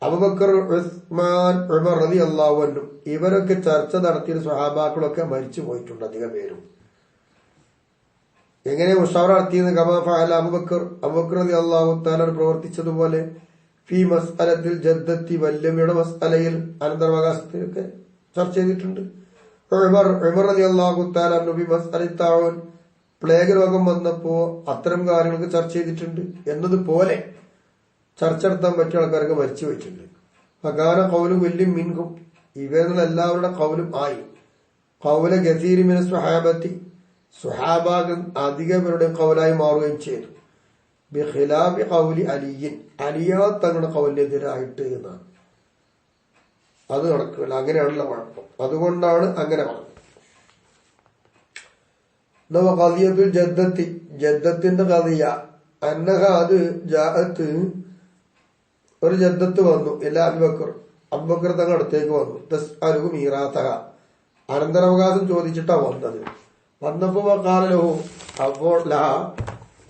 അബൂബക്കർ ഉസ്മാൻ ഉമർ റളിയല്ലാഹു അൻഹു ഇവരൊക്കെ ചർച്ച നടത്തിയ സ്വഹാബാക്കളൊക്കെ മരിച്ചു പോയിട്ടുണ്ട്. അധികം പേരും എങ്ങനെ മുഷാവറ നടത്തിയെന്ന് കമാ ഫഅല അബൂബക്കർ റളിയല്ലാഹു തആല പ്രവർത്തിച്ചതുപോലെ ഫി മസ്അലത്തിൽ ജദ്ദത്തി വല്യമ്മയുടെ മസ്അലയിൽ അനന്തരാവകാശത്തിലൊക്കെ ചർച്ച ചെയ്തിട്ടുണ്ട്. ഉമർ റളിയല്ലാഹു തആല നബി മസ്അലത്ത് തആവൂൻ പ്ലേഗ് രോഗം വന്നപ്പോ അത്തരം കാര്യങ്ങൾക്ക് ചർച്ച ചെയ്തിട്ടുണ്ട് എന്നതുപോലെ ചർച്ച നടത്താൻ പറ്റിയ ആൾക്കാർക്ക് മരിച്ചു പോയിട്ടുണ്ട്. ഫകാന ഖൗലു വല്യം മിൻകും ഇവരുടെ എല്ലാവരുടെ കൗലും ആയി. കൗല ഗസീരി മിന സ്വഹാബത്തി സ്വഹാബാകൾ അധികവരുടെ കൗലായി മാറുകയും ചെയ്തു. ബിഖിലാഫി ഖൗലി അലിയിൻ അലിയാ തങ്ങളുടെ കൗലിനെതിരായിട്ട് എന്നാണ്. അത് നടക്കില്ല, അങ്ങനെയാണല്ലോ കുഴപ്പം. അതുകൊണ്ടാണ് അങ്ങനെ പറഞ്ഞത്. ഖദിയത്തുൽ ജദ്ദത്തി ജദ്ദത്തിന്റെ കഥയ അന്നഹ അത് ജാഅത്ത് ഒരു ജദ്ദത്ത് വന്നു. ഇല്ല അബൂബക്കർ തങ്ങൾ അടുത്തേക്ക് വന്നു. തസ്അലുഹു മീറാസഹ അനന്തരാവകാശം ചോദിച്ചിട്ടാ വന്നത്. വന്നപ്പോ കാലലോ അപ്പോൾ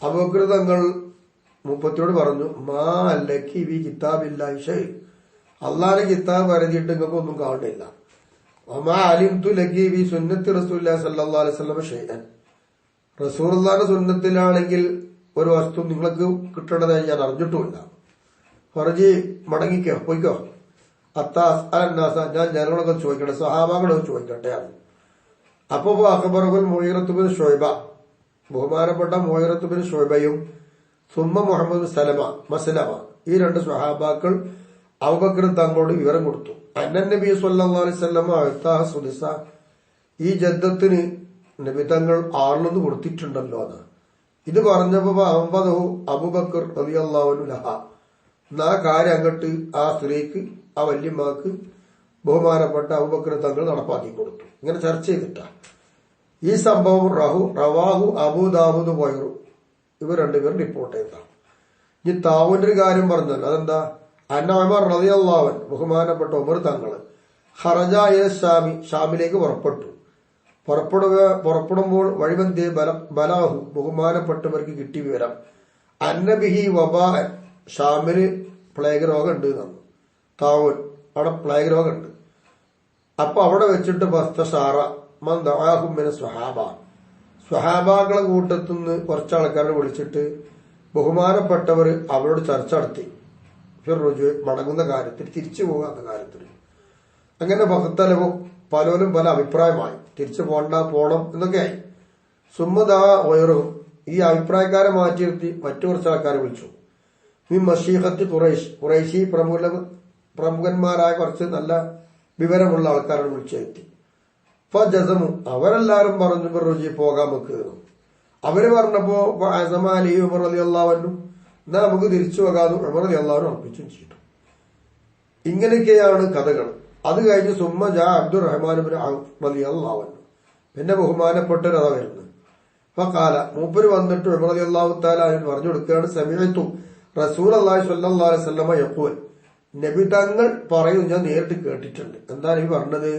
അബൂബക്കർ തങ്ങൾ മുപ്പത്തിയോട് പറഞ്ഞു, മാ ലക്കി വി കിതാബില്ലാഹി ഷൈ അള്ളാഹിന്റെ കിതാബ് വരതിയിട്ട് നിങ്ങൾക്ക് ഒന്നും കാണില്ല. വമാ അലിംതു ലക്കി വി സുന്നത്തി റസൂലുള്ളാഹി സ്വല്ലല്ലാഹു അലൈഹി വസല്ലം ഷൈഅൻ റസൂലുള്ളാഹിന്റെ സുന്നത്തിലാണെങ്കിൽ ഒരു വസ്തു നിങ്ങൾക്ക് കിട്ടേണ്ടതായി ഞാൻ അറിഞ്ഞിട്ടുമില്ല. ഫർജി മടങ്ങിക്കോ, പോയിക്കോ. അത്താസ് അലന്നാസ ഞാൻ ജനങ്ങളൊക്കെ ചോദിക്കട്ടെ, സ്വഹാബാകളൊക്കെ ചോദിക്കട്ടെ ആണ്. അപ്പോ അഖബറുൽ മുഗീറത്ത് ബിൻ ശുഅബ ബഹുമാനപ്പെട്ട മുഗീറത്ത് ബിൻ ശുഅബയും സുമ്മ മുഹമ്മദ് മസ്ലമ ഈ രണ്ട് സ്വഹാബാക്കൾ അബൂബക്കർ തങ്ങളോട് വിവരം കൊടുത്തു. അന്നൻ നബി സ്വല്ലല്ലാഹു അലൈഹി വസല്ലം അഅതാഹ സുദസ ഈ ജദ്ദത്തിന് നബി തങ്ങൾ 6 കൊടുത്തിട്ടുണ്ടല്ലോ എന്ന്. ഇത് പറഞ്ഞപ്പോ അബൂബക്കർ റളിയല്ലാഹു അൻഹു ലഹ ആ കാര്യം അങ്ങോട്ട് ആ സ്ത്രീക്ക് ആ വല്യമ്മക്ക് ബഹുമാനപ്പെട്ട അബൂബക്കർ തങ്ങൾ നടപ്പാക്കി കൊടുത്തു. ഇങ്ങനെ ചർച്ച ചെയ്തിട്ടാ ഈ സംഭവം റവാഹു അബൂദാവൂദ് വൈറു ഇവർ രണ്ടുപേരും റിപ്പോർട്ട് ചെയ്തതാണ്. ഈ താവൂന്റെ ഒരു കാര്യം പറഞ്ഞല്ലോ, അതെന്താ? അന്ന ഉമർ റളിയല്ലാഹു അൻഹു ബഹുമാനപ്പെട്ട ഉമർ തങ്ങള് ഖറജ ഇല ശാമി ഷാമിലേക്ക് പുറപ്പെടുമ്പോൾ വഴിമന്ധ്യേ ബലാഹു ബഹുമാനപ്പെട്ടവർക്ക് കിട്ടിയ വിവരം അന്നബിഹി വബാ ഷാമിന് പ്ലേഗ് രോഗം ഉണ്ട് എന്നാണ്. താവൂൻ അവിടെ പ്ലേഗ് രോഗം ഉണ്ട്. അപ്പൊ അവിടെ വെച്ചിട്ട് ബസ്തഷാറ മൻ ദഅാഹും മിന സ്വഹാബാക്കളെ കൂട്ടത്തുനിന്ന് കുറച്ചാൾക്കാരെ വിളിച്ചിട്ട് ബഹുമാനപ്പെട്ടവർ അവരോട് ചർച്ച നടത്തി. ഫിർറുജു മടങ്ങുന്ന കാര്യത്തിൽ, തിരിച്ചു പോകാത്ത കാര്യത്തിൽ. അങ്ങനെ ഭക്തലവും പലരും പല അഭിപ്രായമായി. തിരിച്ചു പോണം എന്നൊക്കെയായി. സുമ്മദാ വൈറും ഈ അഭിപ്രായക്കാരെ മാറ്റി നിർത്തി മറ്റു കുറച്ച് ആൾക്കാരെ വിളിച്ചു. ഈ മഷീഖത്ത് ഖുറൈശി പ്രമുഖന്മാരായ കുറച്ച് നല്ല വിവരമുള്ള ആൾക്കാരാണ് വിളിച്ചെത്തി. ഫജസമു അവരെല്ലാരും പറഞ്ഞു റുജി പോകാൻ വെക്കുന്നു. അവര് പറഞ്ഞപ്പോ അലി ഉമർ റളിയല്ലാഹു അൻഹു എന്നാ നമുക്ക് തിരിച്ചു പോകാതെ ഉമർ റളിയല്ലാഹു അൻഹു ഉറപ്പിച്ചും ചെയ്തു. ഇങ്ങനെയൊക്കെയാണ് കഥകൾ. അത് കഴിഞ്ഞ് സുമ്മ ജാ അബ്ദുറഹ്മാൻ ഇബ്നു ഔഫ് റളിയല്ലാഹു അൻഹു പിന്നെ ബഹുമാനപ്പെട്ടൊരു കഥ വരുന്നത്. ഫഖാല മൂപ്പര് വന്നിട്ട് ഉമർ റളിയല്ലാഹു തആല അൻഹു പറഞ്ഞു കൊടുക്കുകയാണ്, സമീഅതു റസൂലുള്ളാഹി സ്വല്ലല്ലാഹു അലൈഹി വസല്ലം യഖൂൽ നബി തങ്ങൾ പറയും ഞാൻ നേരിട്ട് കേട്ടിട്ടുണ്ട്. എന്താണ് ഈ പറഞ്ഞത്?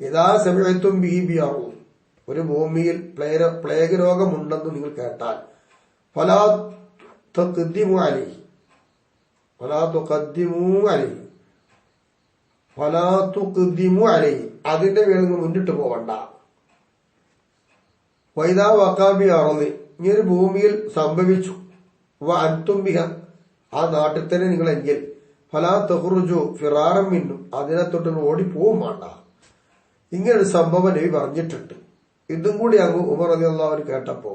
ഇദാ സമീഅതും ബിഹി ബിയറു ഒരു ഭൂമിയിൽ പ്ലേഗ് രോഗമുണ്ടെന്ന് നിങ്ങൾ കേട്ടാൽ ഫലാ തുഖദ്ദിമു അലൈഹി അതിന്റെ പേരിൽ നിങ്ങൾ മുന്നിട്ട് പോവണ്ട. വൈദാ വഖാബി അർളി ഇനി ഒരു ഭൂമിയിൽ സംഭവിച്ചു അൻതും ബിഹ ആ നാട്ടിൽ തന്നെ നിങ്ങളെങ്കിൽ ഫലാ തഖ്റുജു ഫിറാറൻ മിന്നു അതിനെ തൊട്ട് ഓടിപ്പോവും വേണ്ട. ഇങ്ങനൊരു സംഭവം നബി പറഞ്ഞിട്ടുണ്ട്. ഇതും കൂടി അങ്ങ് ഉമർ റളിയല്ലാഹു അൻഹു കേട്ടപ്പോ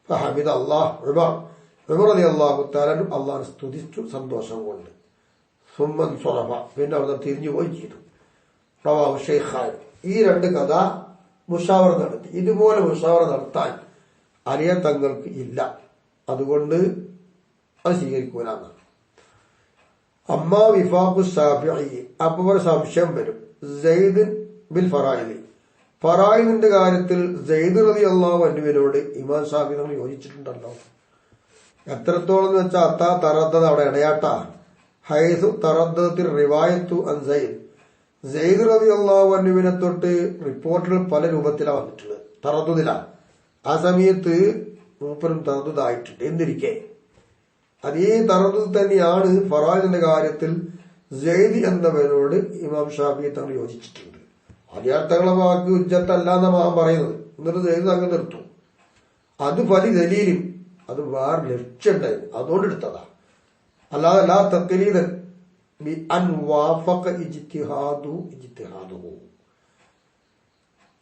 ഫഹമിദ അല്ലാഹ് ഉമർ റളിയല്ലാഹു തആല അല്ലാഹുവിനെ സ്തുതിച്ചു സന്തോഷം കൊണ്ട്. സുമ്മൻ സ്വറഫ പിന്നെ അവിടെ തിരിഞ്ഞു പോയി ചെയ്തു. റവാഹു ശൈഖാൻ ഈ രണ്ട് കഥ മുഷാവറ നടത്തി. ഇതുപോലെ മുഷാവറ നടത്താൻ അലിയ തങ്ങൾക്ക് ഇല്ല. അതുകൊണ്ട് അത് സ്വീകരിക്കൂലെന്നാണ്. അമ്മാ വിഫാഖു ശാഫിഈ അപ്പൊ ഒരു സംശയം വരും. സെയ്ദ് ബിൽ ഫറായിലിന്റെ കാര്യത്തിൽ സെയ്ദ് റളിയല്ലാഹു അൻഹുവിനോട് ഇമാം ശാഫിഈ യോജിച്ചിട്ടുണ്ടല്ലോ എത്രത്തോളം എന്ന് വെച്ചാൽ അത്താ തറദ്ദത് അവിടെ ഇടയാട്ട ഹൈസു തറദ്ദത്തിൽ റിവായത്തു അൻ സെയ്ദ് റളിയല്ലാഹു അൻഹുവിനെ തൊട്ട് റിപ്പോർട്ടുകൾ പല രൂപത്തിലാണ് വന്നിട്ടുള്ളത്. തറദ്ദുദില ആ സമയത്ത് മൂപ്പരും തറദ്ദുദായിട്ടുണ്ട്. എന്തിരിക്കെ അതേ തറദ്ദുദ് തന്നെയാണ് ഫറായിദിന്റെ കാര്യത്തിൽ സെയ്ദ് എന്നവരോട് ഇമാം ഷാഫിഈ തങ്ങൾ യോജിച്ചിട്ടുണ്ട്. ആദ്യാർത്ഥങ്ങളെ വാക്ക് ഉജ്ജത്തല്ല എന്ന മാം പറയുന്നത്. എന്നിട്ട് സെയ്ദ് അങ്ങ് നിർത്തും. അത് ഫലി ദലീലും അത് വേറെ ലക്ഷ്യമുണ്ടായിരുന്നു, അതുകൊണ്ട് എടുത്തതാ. അല്ലാതെ ലാ തഖ്ലീദൻ ബി അൻ വാഫഖ ഇജ്തിഹാദുഹു.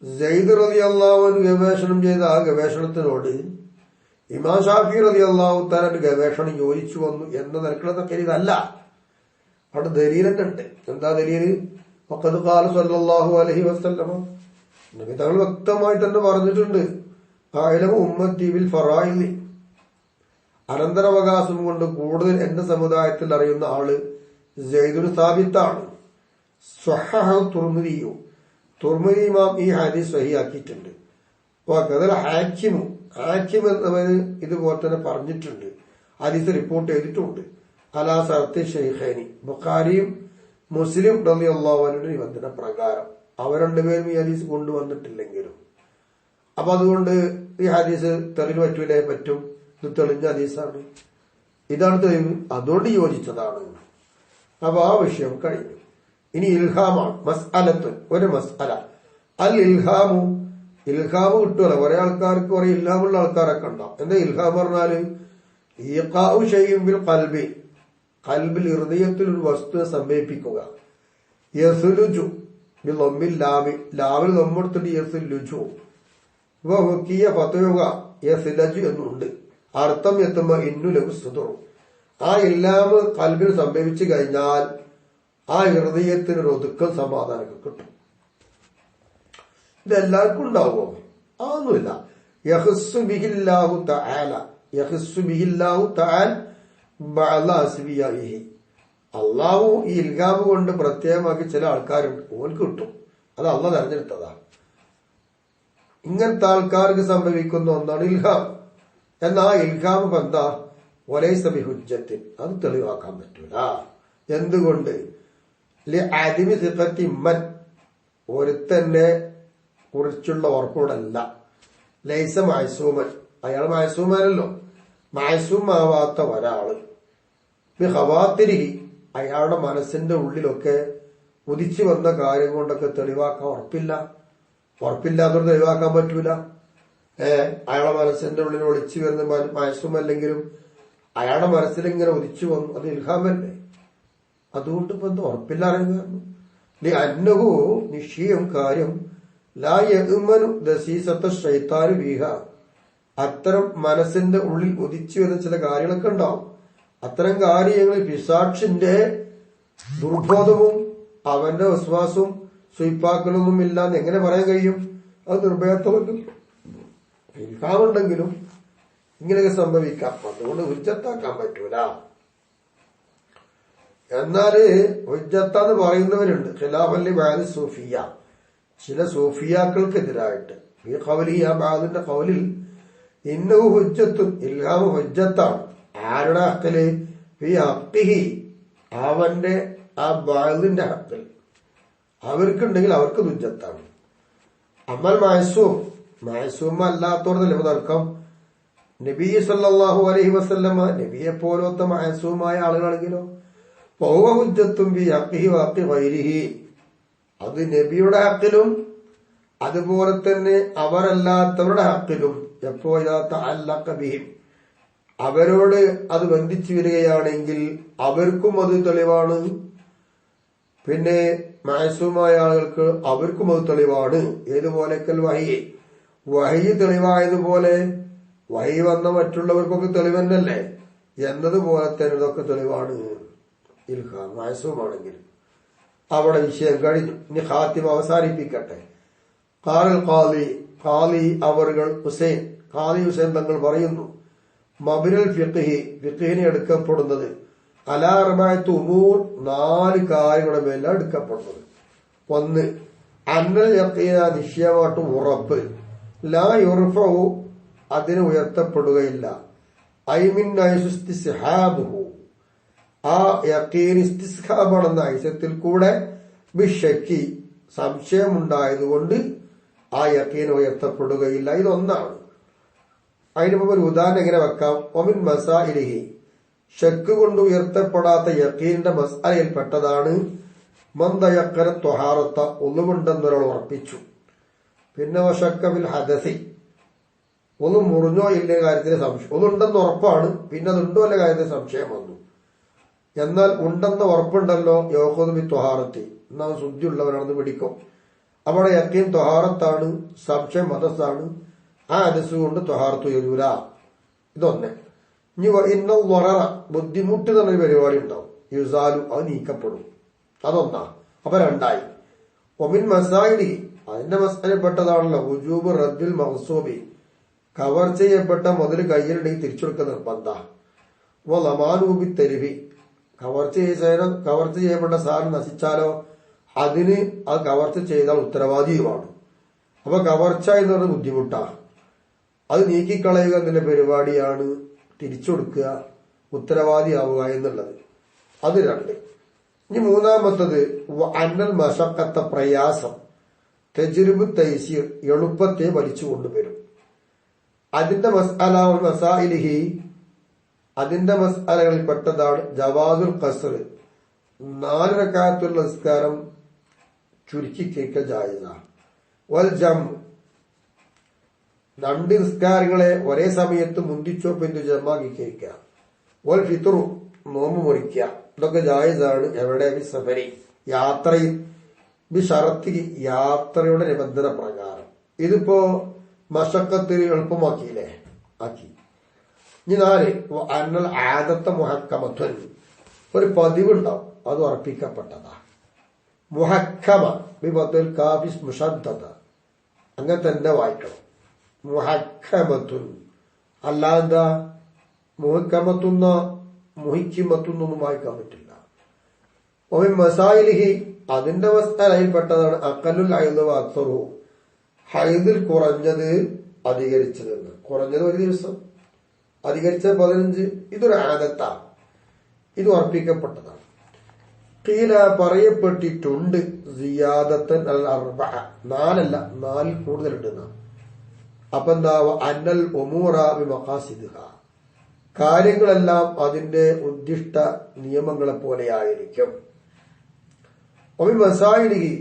സെയ്ദ് റളിയല്ലാഹു അൻഹു ഗവേഷണം ചെയ്ത ആ ഗവേഷണത്തിനോട് ഇമാം ഷാഫിഈ റളിയല്ലാഹു തആല ഗവേഷണം യോജിച്ചു വന്നു എന്ന നിലക്കുള്ള തഖ്ലീദല്ല. അവിടെ ദലീലന്നെ ഉണ്ട്. എന്താ ദലീല്? വഖദ് ഖാല സ്വല്ലല്ലാഹു അലൈഹി വസല്ലം, നബി തങ്ങൾ വ്യക്തമായി തന്നെ പറഞ്ഞിട്ടുണ്ട്, അഅലമു ഉമ്മത്തി ബിൽ ഫറായിദ്, അനന്തരാവകാശം കൊണ്ട് കൂടുതൽ എന്റെ സമുദായത്തിൽ അറിയുന്ന ആള് സെയ്ദുൽ സാബിത്താണ്. സ്വഹഹു തുർമിദിയു, തുർമിദി ഇമാം ഈ ഹദീസ് സ്വഹീഹാക്കിയിട്ടുണ്ട്. വഖദൽ ഹാക്കിമു, ഹാക്കിം എന്നവര് ഇതുപോലെ തന്നെ പറഞ്ഞിട്ടുണ്ട്, ഹദീസ് റിപ്പോർട്ട് ചെയ്തിട്ടുണ്ട്. അലാ സറത്തി ഷെയ്ഖൈനി, ബുഖാരിയും മുസ്ലിം റളിയല്ലാഹു അൻഹുവിന്റെ നിബന്ധന പ്രകാരം അവർ രണ്ടുപേരും ഈ ഹദീസ് കൊണ്ടുവന്നിട്ടില്ലെങ്കിലും. അപ്പൊ അതുകൊണ്ട് ഈ ഹദീസ് തെളിവ് പറ്റൂലേ? പറ്റും. ഇത് തെളിഞ്ഞ ഹദീസാണ്, ഇതാണ് തെളിവ്, അതുകൊണ്ട് യോജിച്ചതാണ്. അപ്പൊ ആ വിഷയം കഴിഞ്ഞു. ഇനി ഇൽഹാമാണ്. മസ്അലത്ത്, ഒരു മസ്അല. അൽ ഇൽഹാമു, ഇൽഹാമ് കിട്ടുമല്ലോ. കുറെ ആൾക്കാർക്ക് കുറെ ഇൽഹാമുള്ള ആൾക്കാരൊക്കെ ഉണ്ടാവും. എന്താ ഇൽഹാം പറഞ്ഞാല്? ഈഖാഉ ശൈഇൻ ബിൽ ഖൽബി, ഖൽബിൽ ഹൃദയത്തിൽ ഒരു വസ്തുവിനെ സമേപ്പിക്കുക. യസ്ലുജു ബിൽ ദമ്മിൽ ലാമി, ലാമിൽ ദമ്മെടുത്തിട്ട് യസ്ലുജു. വഹുക്കിയ ഫതഹുക യസ്ലജു എന്നുണ്ട്. അർത്ഥം എത്തുമ്പോ ഇന്നു ലഹു സുദുർ. ആ ഇല്ലാമ് ഖൽബിൽ സംഭവിച്ചു കഴിഞ്ഞാൽ ആ ഹൃദയത്തിനൊരു ഒതുക്കം സമാധാനമൊക്കെ കിട്ടും. ഇതെല്ലാവർക്കും ഉണ്ടാവുമോ? അതൊന്നുമില്ല. യഹ്സു ബിഹില്ലാഹു തആല, യഹ്സു ബിഹില്ലാഹു തആല ബഅദ അസ്ബിയാഇഹി. അള്ളാഹു ഈ ഇൽഹാം കൊണ്ട് പ്രത്യേകമാക്കി ചില ആൾക്കാരുണ്ട്, ഓർക്ക് കിട്ടും. അത് അള്ളാഹ് തെരഞ്ഞെടുത്തതാ. ഇങ്ങനത്തെ ആൾക്കാർക്ക് സംഭവിക്കുന്ന ഒന്നാണ് ഇൽഹാം. എന്നാ ഇൽഹാം എന്താ? വലൈസ ബിഹുജ്ജത്തിൻ, അത് തെളിവാക്കാൻ പറ്റൂല. എന്തുകൊണ്ട്? ലിഅദിമി സിഖത്തി മൻ, ഒരുത്തന്നെ കുറിച്ചുള്ള ഉറപ്പോടല്ല. ലൈസ മഅസൂമൻ, അയാൾ മഅസൂമനല്ലോ. മഅസൂമാവാത്ത ഒരാള് ബിഖവാതിരിഹി, അയാളുടെ മനസ്സിന്റെ ഉള്ളിലൊക്കെ ഉദിച്ചു വന്ന കാര്യം കൊണ്ടൊക്കെ തെളിവാക്കാൻ ഉറപ്പില്ല. ഉറപ്പില്ലാത്തവർ തെളിവാക്കാൻ പറ്റൂല. അയാളുടെ മനസ്സിന്റെ ഉള്ളിൽ ഒളിച്ചു വരുന്ന മഅസൂമല്ലെങ്കിലും അയാളുടെ മനസ്സിലിങ്ങനെ ഉദിച്ചു വന്നു, അത് ഇൽഹാമല്ലേ. അതുകൊണ്ട് ഇപ്പൊ എന്താ ഉറപ്പില്ല അറിയുന്നു? അന്നഹു, നിശ്ചയം കാര്യം, ലാ യഅ്മനു ദസീസത്ത ശൈത്താനു ബിഹ, അത്തരം മനസ്സിന്റെ ഉള്ളിൽ ഉദിച്ചു വരുന്ന ചില കാര്യങ്ങളൊക്കെ ഉണ്ടാവും. അത്തരം കാര്യങ്ങളിൽ പിശാച്ചിന്റെ ദുർബോധവും അവന്റെ വിശ്വാസവും സ്വീപ്പാക്കലൊന്നും ഇല്ലാന്ന് എങ്ങനെ പറയാൻ കഴിയും? അത് നിർഭയത്വമല്ലല്ലോ. ഇൽഹാമുണ്ടെങ്കിലും ഇങ്ങനെയൊക്കെ സംഭവിക്കാം. അതുകൊണ്ട് ഹുജ്ജത്താക്കാൻ പറ്റൂല. എന്നാല് ഹുജ്ജത്താന്ന് പറയുന്നവരുണ്ട്. ഖിലാഫല്ലി ബഅദ് സൂഫിയ, ചില സൂഫിയാക്കൾക്കെതിരായിട്ട്. ഈ ഖൗലി, ആ ബഅദിന്റെ ഖൗലിൽ ഇന്നഹു ഹുജ്ജത്തുൻ, ഇൽഹാം ഹുജ്ജത്താണ്. ആരുടെ ഹക്കില്? ഫീ ഹഖിഹി, അവന്റെ ആ ബഅദിന്റെ ഹക്കിൽ അവർക്കുണ്ടെങ്കിൽ അവർക്ക് ഹുജ്ജത്താണ്. അമൽ മഅസൂം, മഅസൂം അല്ലാത്തോടല്ലേ തർക്കം. നബി സല്ലല്ലാഹു അലൈഹി വസല്ലമ നബിയെ പോലത്തെ മഅസൂമായ ആളുകളാണെങ്കിലോ ഫഹുവ ഹുജ്ജത്തുൻ ഫീ ഹഖിഹി വഹഖി ഗൈരിഹി, അത് നബിയുടെ ഹക്കിലും അതുപോലെ തന്നെ അവരല്ലാത്തവരുടെ ഹക്കിലും. എപ്പോ ഇദാ തഅല്ലഖ ബിഹിം, അവരോട് അത് ബന്ധിച്ചു വരികയാണെങ്കിൽ അവർക്കും അത് തെളിവാണ്. പിന്നെ മഅസൂമായ ആളുകൾക്ക് അവർക്കും അത് തെളിവാണ്. ഏതുപോലെക്കൽ വഹി, വഹി തെളിവായതുപോലെ വഹി വന്ന മറ്റുള്ളവർക്കൊക്കെ തെളിവന്നല്ലേ എന്നതുപോലെ തന്നെ ഇതൊക്കെ തെളിവാണ്. ഇൽഹാം മഅസൂമാണെങ്കിൽ അവിടെ വിഷയം കഴിഞ്ഞു. ഇനി ഖാത്തിമ അവസാനിപ്പിക്കട്ടെ. ഖാലൽ ഖാലി, ഖാലി അവർകൾ ഹുസൈൻ, ഖാലി ഹുസൈൻ തങ്ങൾ പറയുന്നു, മബ്നുൽ ഫിഖ്ഹി, ഫിഖ്ഹിനെ എടുക്കപ്പെടുന്നത് അലാ അർബഅത്തി ഉമൂർ, 4 കാര്യങ്ങളുടെ മേലാണ് എടുക്കപ്പെടുന്നത്. ഒന്ന്, അന്നൽ യഖീന, നിശ്ചയമായിട്ടും ഉറപ്പ്, ലാ യുർഫഉ, അതിന് ഉയർത്തപ്പെടുകയില്ല, ഐമിൻ ഇസ്തിസ്ഹാബുഹു, ആ യഖീൻ ഇസ്തിസ്ഹാബാണെന്ന ഐസത്തിൽ കൂടെ ബിശക്കി സംശയമുണ്ടായതുകൊണ്ട് ആ യഖീൻ ഉയർത്തപ്പെടുകയില്ല. ഇതൊന്നാണ്. അതിനിപ്പോ ഒരു ഉദാഹരണം എങ്ങനെ വെക്കാം? ഒമിൻ മസാഇലിഹി, ഷക്ക് കൊണ്ട് ഉയർത്തപ്പെടാത്ത യഖീനിന്റെ മസ്അലയിൽപ്പെട്ടതാണ് മന്ദയക്കര ത്വഹാറത്ത, ഒന്നുമുണ്ടെന്നൊരാൾ ഉറപ്പിച്ചു. പിന്നെ വശക്കബിൽ ഹദസി, ഒന്നും മുറിഞ്ഞോ ഇല്ല കാര്യത്തിന് സംശയം, ഒന്നുണ്ടെന്ന് ഉറപ്പാണ്, പിന്നെ അതുണ്ടോ അല്ല കാര്യത്തിൽ സംശയം വന്നു. എന്നാൽ ഉണ്ടെന്ന് ഉറപ്പുണ്ടല്ലോ, യോഹോദുബി ത്വഹാറത്തി, എന്നാൽ ശുദ്ധിയുള്ളവരാണെന്ന് പിടിക്കും. അവിടെ യഖീൻ ത്വഹാറത്താണ്, സംശയം ഹദസാണ്. ആ ഹദസ് കൊണ്ട് ത്വഹാറത്ത് ഉയരൂല. ഇതൊന്നെ. ഇനി ഇന്ന വറ, ബുദ്ധിമുട്ട് എന്നൊരു പരിപാടി ഉണ്ടാവും, യുസാലു, അത് നീക്കപ്പെടും. അതൊന്നാ. അപ്പൊ രണ്ടായി. ഒമിൻ മസായിലി, അതിന്റെ മസാലപ്പെട്ടതാണല്ലോ ഉജൂബ് റദ്ദിൽ മഹ്സൂബി, കവർ ചെയ്യപ്പെട്ട മുതൽ കയ്യിലുണ്ടെങ്കിൽ തിരിച്ചെടുക്കുന്ന നിർബന്ധ. ലമാനൂബി തെരുവി, കവർച്ച ചെയ്യപ്പെട്ട സാധനം നശിച്ചാലോ അതിന് അത് കവർച്ച ചെയ്താൽ ഉത്തരവാദിയുമാണ്. അപ്പൊ കവർച്ച എന്ന് പറഞ്ഞ ബുദ്ധിമുട്ടാണ്, അത് നീക്കിക്കളയുക എന്നുള്ള പരിപാടിയാണ് തിരിച്ചു കൊടുക്കുക, ഉത്തരവാദിയാവുക എന്നുള്ളത്. അത് രണ്ട്. ഇനി മൂന്നാമത്തത് അന്നൽ മശക്കത്ത, പ്രയാസം, തെജുരുബ് തൈസീർ, എളുപ്പത്തെ വലിച്ചു കൊണ്ടുവരും. അതിന്റെ മസായിലിഹി, അതിന്റെ മസാലകളിൽ പെട്ടതാണ് ജവാദുൽ ഖസ്ർ, 4 റക്അത്തുള്ള നിസ്കാരം ചുരുക്കി കേൾക്കൽ ജായിസ. വൽ ജം, 2 നിസ്കാരങ്ങളെ ഒരേ സമയത്ത് മുന്തിച്ചോ പിന്തു ജമാക്കി കേൾക്കുക. വൽ ഫിത്റു, നോമ്പ് മുറിക്കുക. ഇതൊക്കെ ജായിസാണ്. എവിടെ? സഫരി, യാത്രയിൽ. ഷറത്തി, യാത്രയുടെ നിബന്ധന പ്രകാരം. ഇതിപ്പോ മശക്കത്തിൽ എളുപ്പമാക്കിയില്ലേ? ആക്കി. ഇനി 4 അന്നൽ ആദത്ത മുഹക്കമത്വൻ, ഒരു പതിവുണ്ടാവും, അത് ഉറപ്പിക്കപ്പെട്ടതാ. മുഹക്കമ ബിബദൽ കാഫിസ് മുഷദ്ദദ, അങ്ങനെ തന്നെ വായിക്കണം. മുഹക്കമത്തുൻ, അല്ലാതെ മുഹക്കമത്തുന്ന മുഹിക്കിമത്തുന്നൊന്നും വായിക്കാൻ പറ്റില്ല. ഒമിൻ മസായിലിഹി, അതിന്റെ മസാലയിൽപ്പെട്ടതാണ് അഖല്ലുൽ ഹൈദ് വ അക്സറുഹു, ഹൈദിൽ കുറഞ്ഞത് അധികരിച്ചതെന്ന്. കുറഞ്ഞത് ഒരു ദിവസം, അധികരിച്ചത് 15. ഇതൊരു ആദത്താണ്, ഇത് ഉറപ്പിക്കപ്പെട്ടതാണ്. ഖീല, പറയപ്പെട്ടിട്ടുണ്ട്, സിയാദത്തൻ അൽ അർബഅ, 4 അല്ല 4 കൂടുതലുണ്ടെന്നാണ്. അപ്പൊ എന്താ? അന്നൽ ഉമൂറ ബി മഖാസിദിഹ, കാര്യങ്ങളെല്ലാം അതിന്റെ ഉദ്ദിഷ്ട നിയമങ്ങളെ പോലെയായിരിക്കും. ഒമി മസായിലിഹി,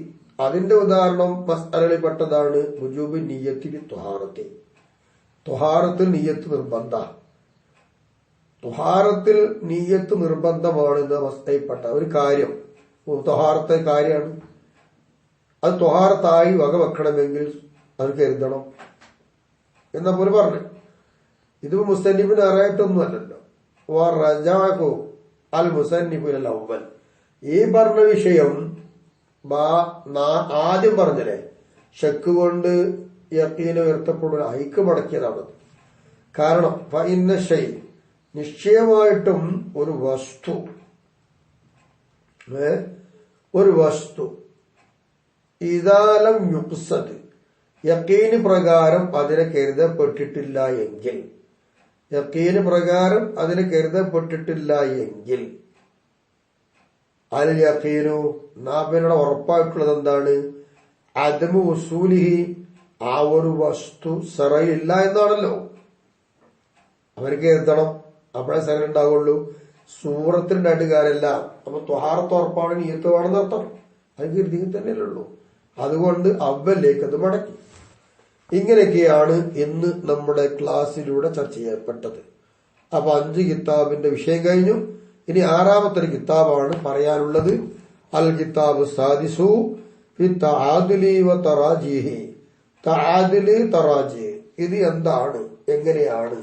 അതിന്റെ ഉദാഹരണം മസ്അലകളിൽപ്പെട്ടതാണ് വുജൂബി നിയ്യത്തി ത്വഹാറത്തി, ത്വഹാറത്തിൽ നിയ്യത്ത് നിർബന്ധ. ത്വഹാറത്തിൽ നിയ്യത്ത് നിർബന്ധമാണെന്ന് മസ്അലയിൽപ്പെട്ട ഒരു കാര്യം, ത്വഹാറത്തെ കാര്യമാണ്. അത് ത്വഹാറത്തായി വകവെക്കണമെങ്കിൽ അത് കരുതണം എന്നാ പോലെ പറഞ്ഞു. ഇത് മുസന്നിഫിന് അറിയായിട്ടൊന്നും അല്ലല്ലോ. റജാഖു അൽ മുസന്നിഫുൽ അവ്വൽ, ഈ പറഞ്ഞ വിഷയം ആദ്യം പറഞ്ഞല്ലേ, ഷക്ക് കൊണ്ട് യഖീൻ ഉയർത്തപ്പെടുക, ഹൈക്ക് മടക്കിയതാണ്. കാരണം ഫഇന്ന ഷൈ, നിശ്ചയമായിട്ടും ഒരു വസ്തു ഇദാലം യുഖ്സദ്, യഖീന് പ്രകാരം അതിനെ കരുതപ്പെട്ടിട്ടില്ല എങ്കിൽ, യഖീന് പ്രകാരം അതിനെ കരുതപ്പെട്ടിട്ടില്ല എങ്കിൽ, അൽ യഖീനു, നാബിനോട് ഉറപ്പായിട്ടുള്ളത് എന്താണ്? അദമു ഉസൂലിഹി, ആ ഒരു വസ്തു സറയില്ല എന്നാണല്ലോ. അവന് കരുതണം, അപ്പോഴേ സറ ഉണ്ടാവുള്ളൂ. സൂറത്തിന്റെ അടുകാരല്ല. അപ്പൊ ത്വഹാറത്ത് ഉറപ്പാണ്, നിയ്യത്ത് വേണമെന്ന് അർത്ഥം. അത് കരുതിയിൽ തന്നെയല്ലുള്ളൂ. അതുകൊണ്ട് അവലിലേക്ക് അത് മടക്കി. ഇങ്ങനെയൊക്കെയാണ് ഇന്ന് നമ്മുടെ ക്ലാസ്സിലൂടെ ചർച്ച ചെയ്യപ്പെട്ടത്. അപ്പൊ 5 കിതാബിന്റെ വിഷയം കഴിഞ്ഞു. ഇനി 6ാമത്തെ ഒരു കിതാബാണ് പറയാനുള്ളത്. അൽ കിതാബ് സാദിസു ഫി തആദുലി വ തറാജിഹി, തആദുലി തറാജി, ഇത് എന്താണ്, എങ്ങനെയാണ്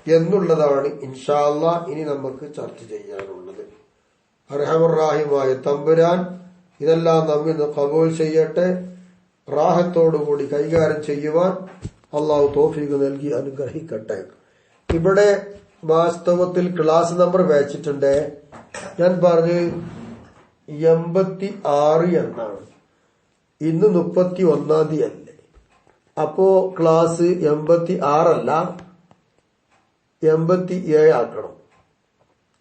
എന്നുള്ളതാണ് ഇൻഷാ അല്ലാഹ് ഇനി നമുക്ക് ചർച്ച ചെയ്യാനുള്ളത്. അർഹമർ റഹീമായ തമ്പുരാൻ ഇതെല്ലാം നമ്മിൽ നിന്ന് ഖബൂൽ ചെയ്യട്ടെ. റാഹത്തോടുകൂടി കൈകാര്യം ചെയ്യുവാൻ അള്ളാഹു തൗഫീഖ് നൽകി അനുഗ്രഹിക്കട്ടെ. ഇവിടെ വാസ്തവത്തിൽ ക്ലാസ് നമ്പർ വെച്ചിട്ടുണ്ട്. ഞാൻ പറഞ്ഞു 86 എന്നാണ്. ഇന്ന് 31-ാം തീയതി അല്ലേ? അപ്പോ ക്ലാസ് 86 അല്ല, 87 ആക്കണം.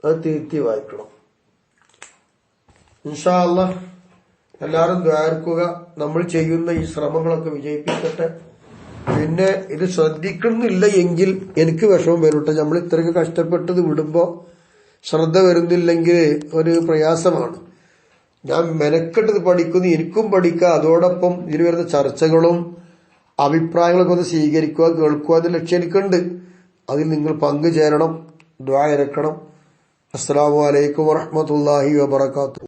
അത് തിരുത്തി വായിക്കണം. ഇൻഷാ അല്ലാഹ് എല്ലാവരും ദ്വാർക്കുക. നമ്മൾ ചെയ്യുന്ന ഈ ശ്രമങ്ങളൊക്കെ വിജയിപ്പിക്കട്ടെ. പിന്നെ ഇത് ശ്രദ്ധിക്കുന്നില്ല എങ്കിൽ എനിക്ക് വിഷമം വരട്ടെ. നമ്മൾ ഇത്രയൊക്കെ കഷ്ടപ്പെട്ടത് വിടുമ്പോ ശ്രദ്ധ വരുന്നില്ലെങ്കിൽ ഒരു പ്രയാസമാണ്. ഞാൻ മെനക്കെട്ടത് പഠിക്കുന്നു, എനിക്കും പഠിക്കുക. അതോടൊപ്പം ഇതിൽ വരുന്ന ചർച്ചകളും അഭിപ്രായങ്ങളൊക്കെ ഒന്ന് സ്വീകരിക്കുക, കേൾക്കുക എന്ന ലക്ഷ്യം എനിക്കുണ്ട്. അതിൽ നിങ്ങൾ പങ്കുചേരണം, ദുആ ഇറക്കണം. അസ്സലാമു അലൈക്കും വറഹ്മത്തുള്ളാഹി വബറകാതുഹു.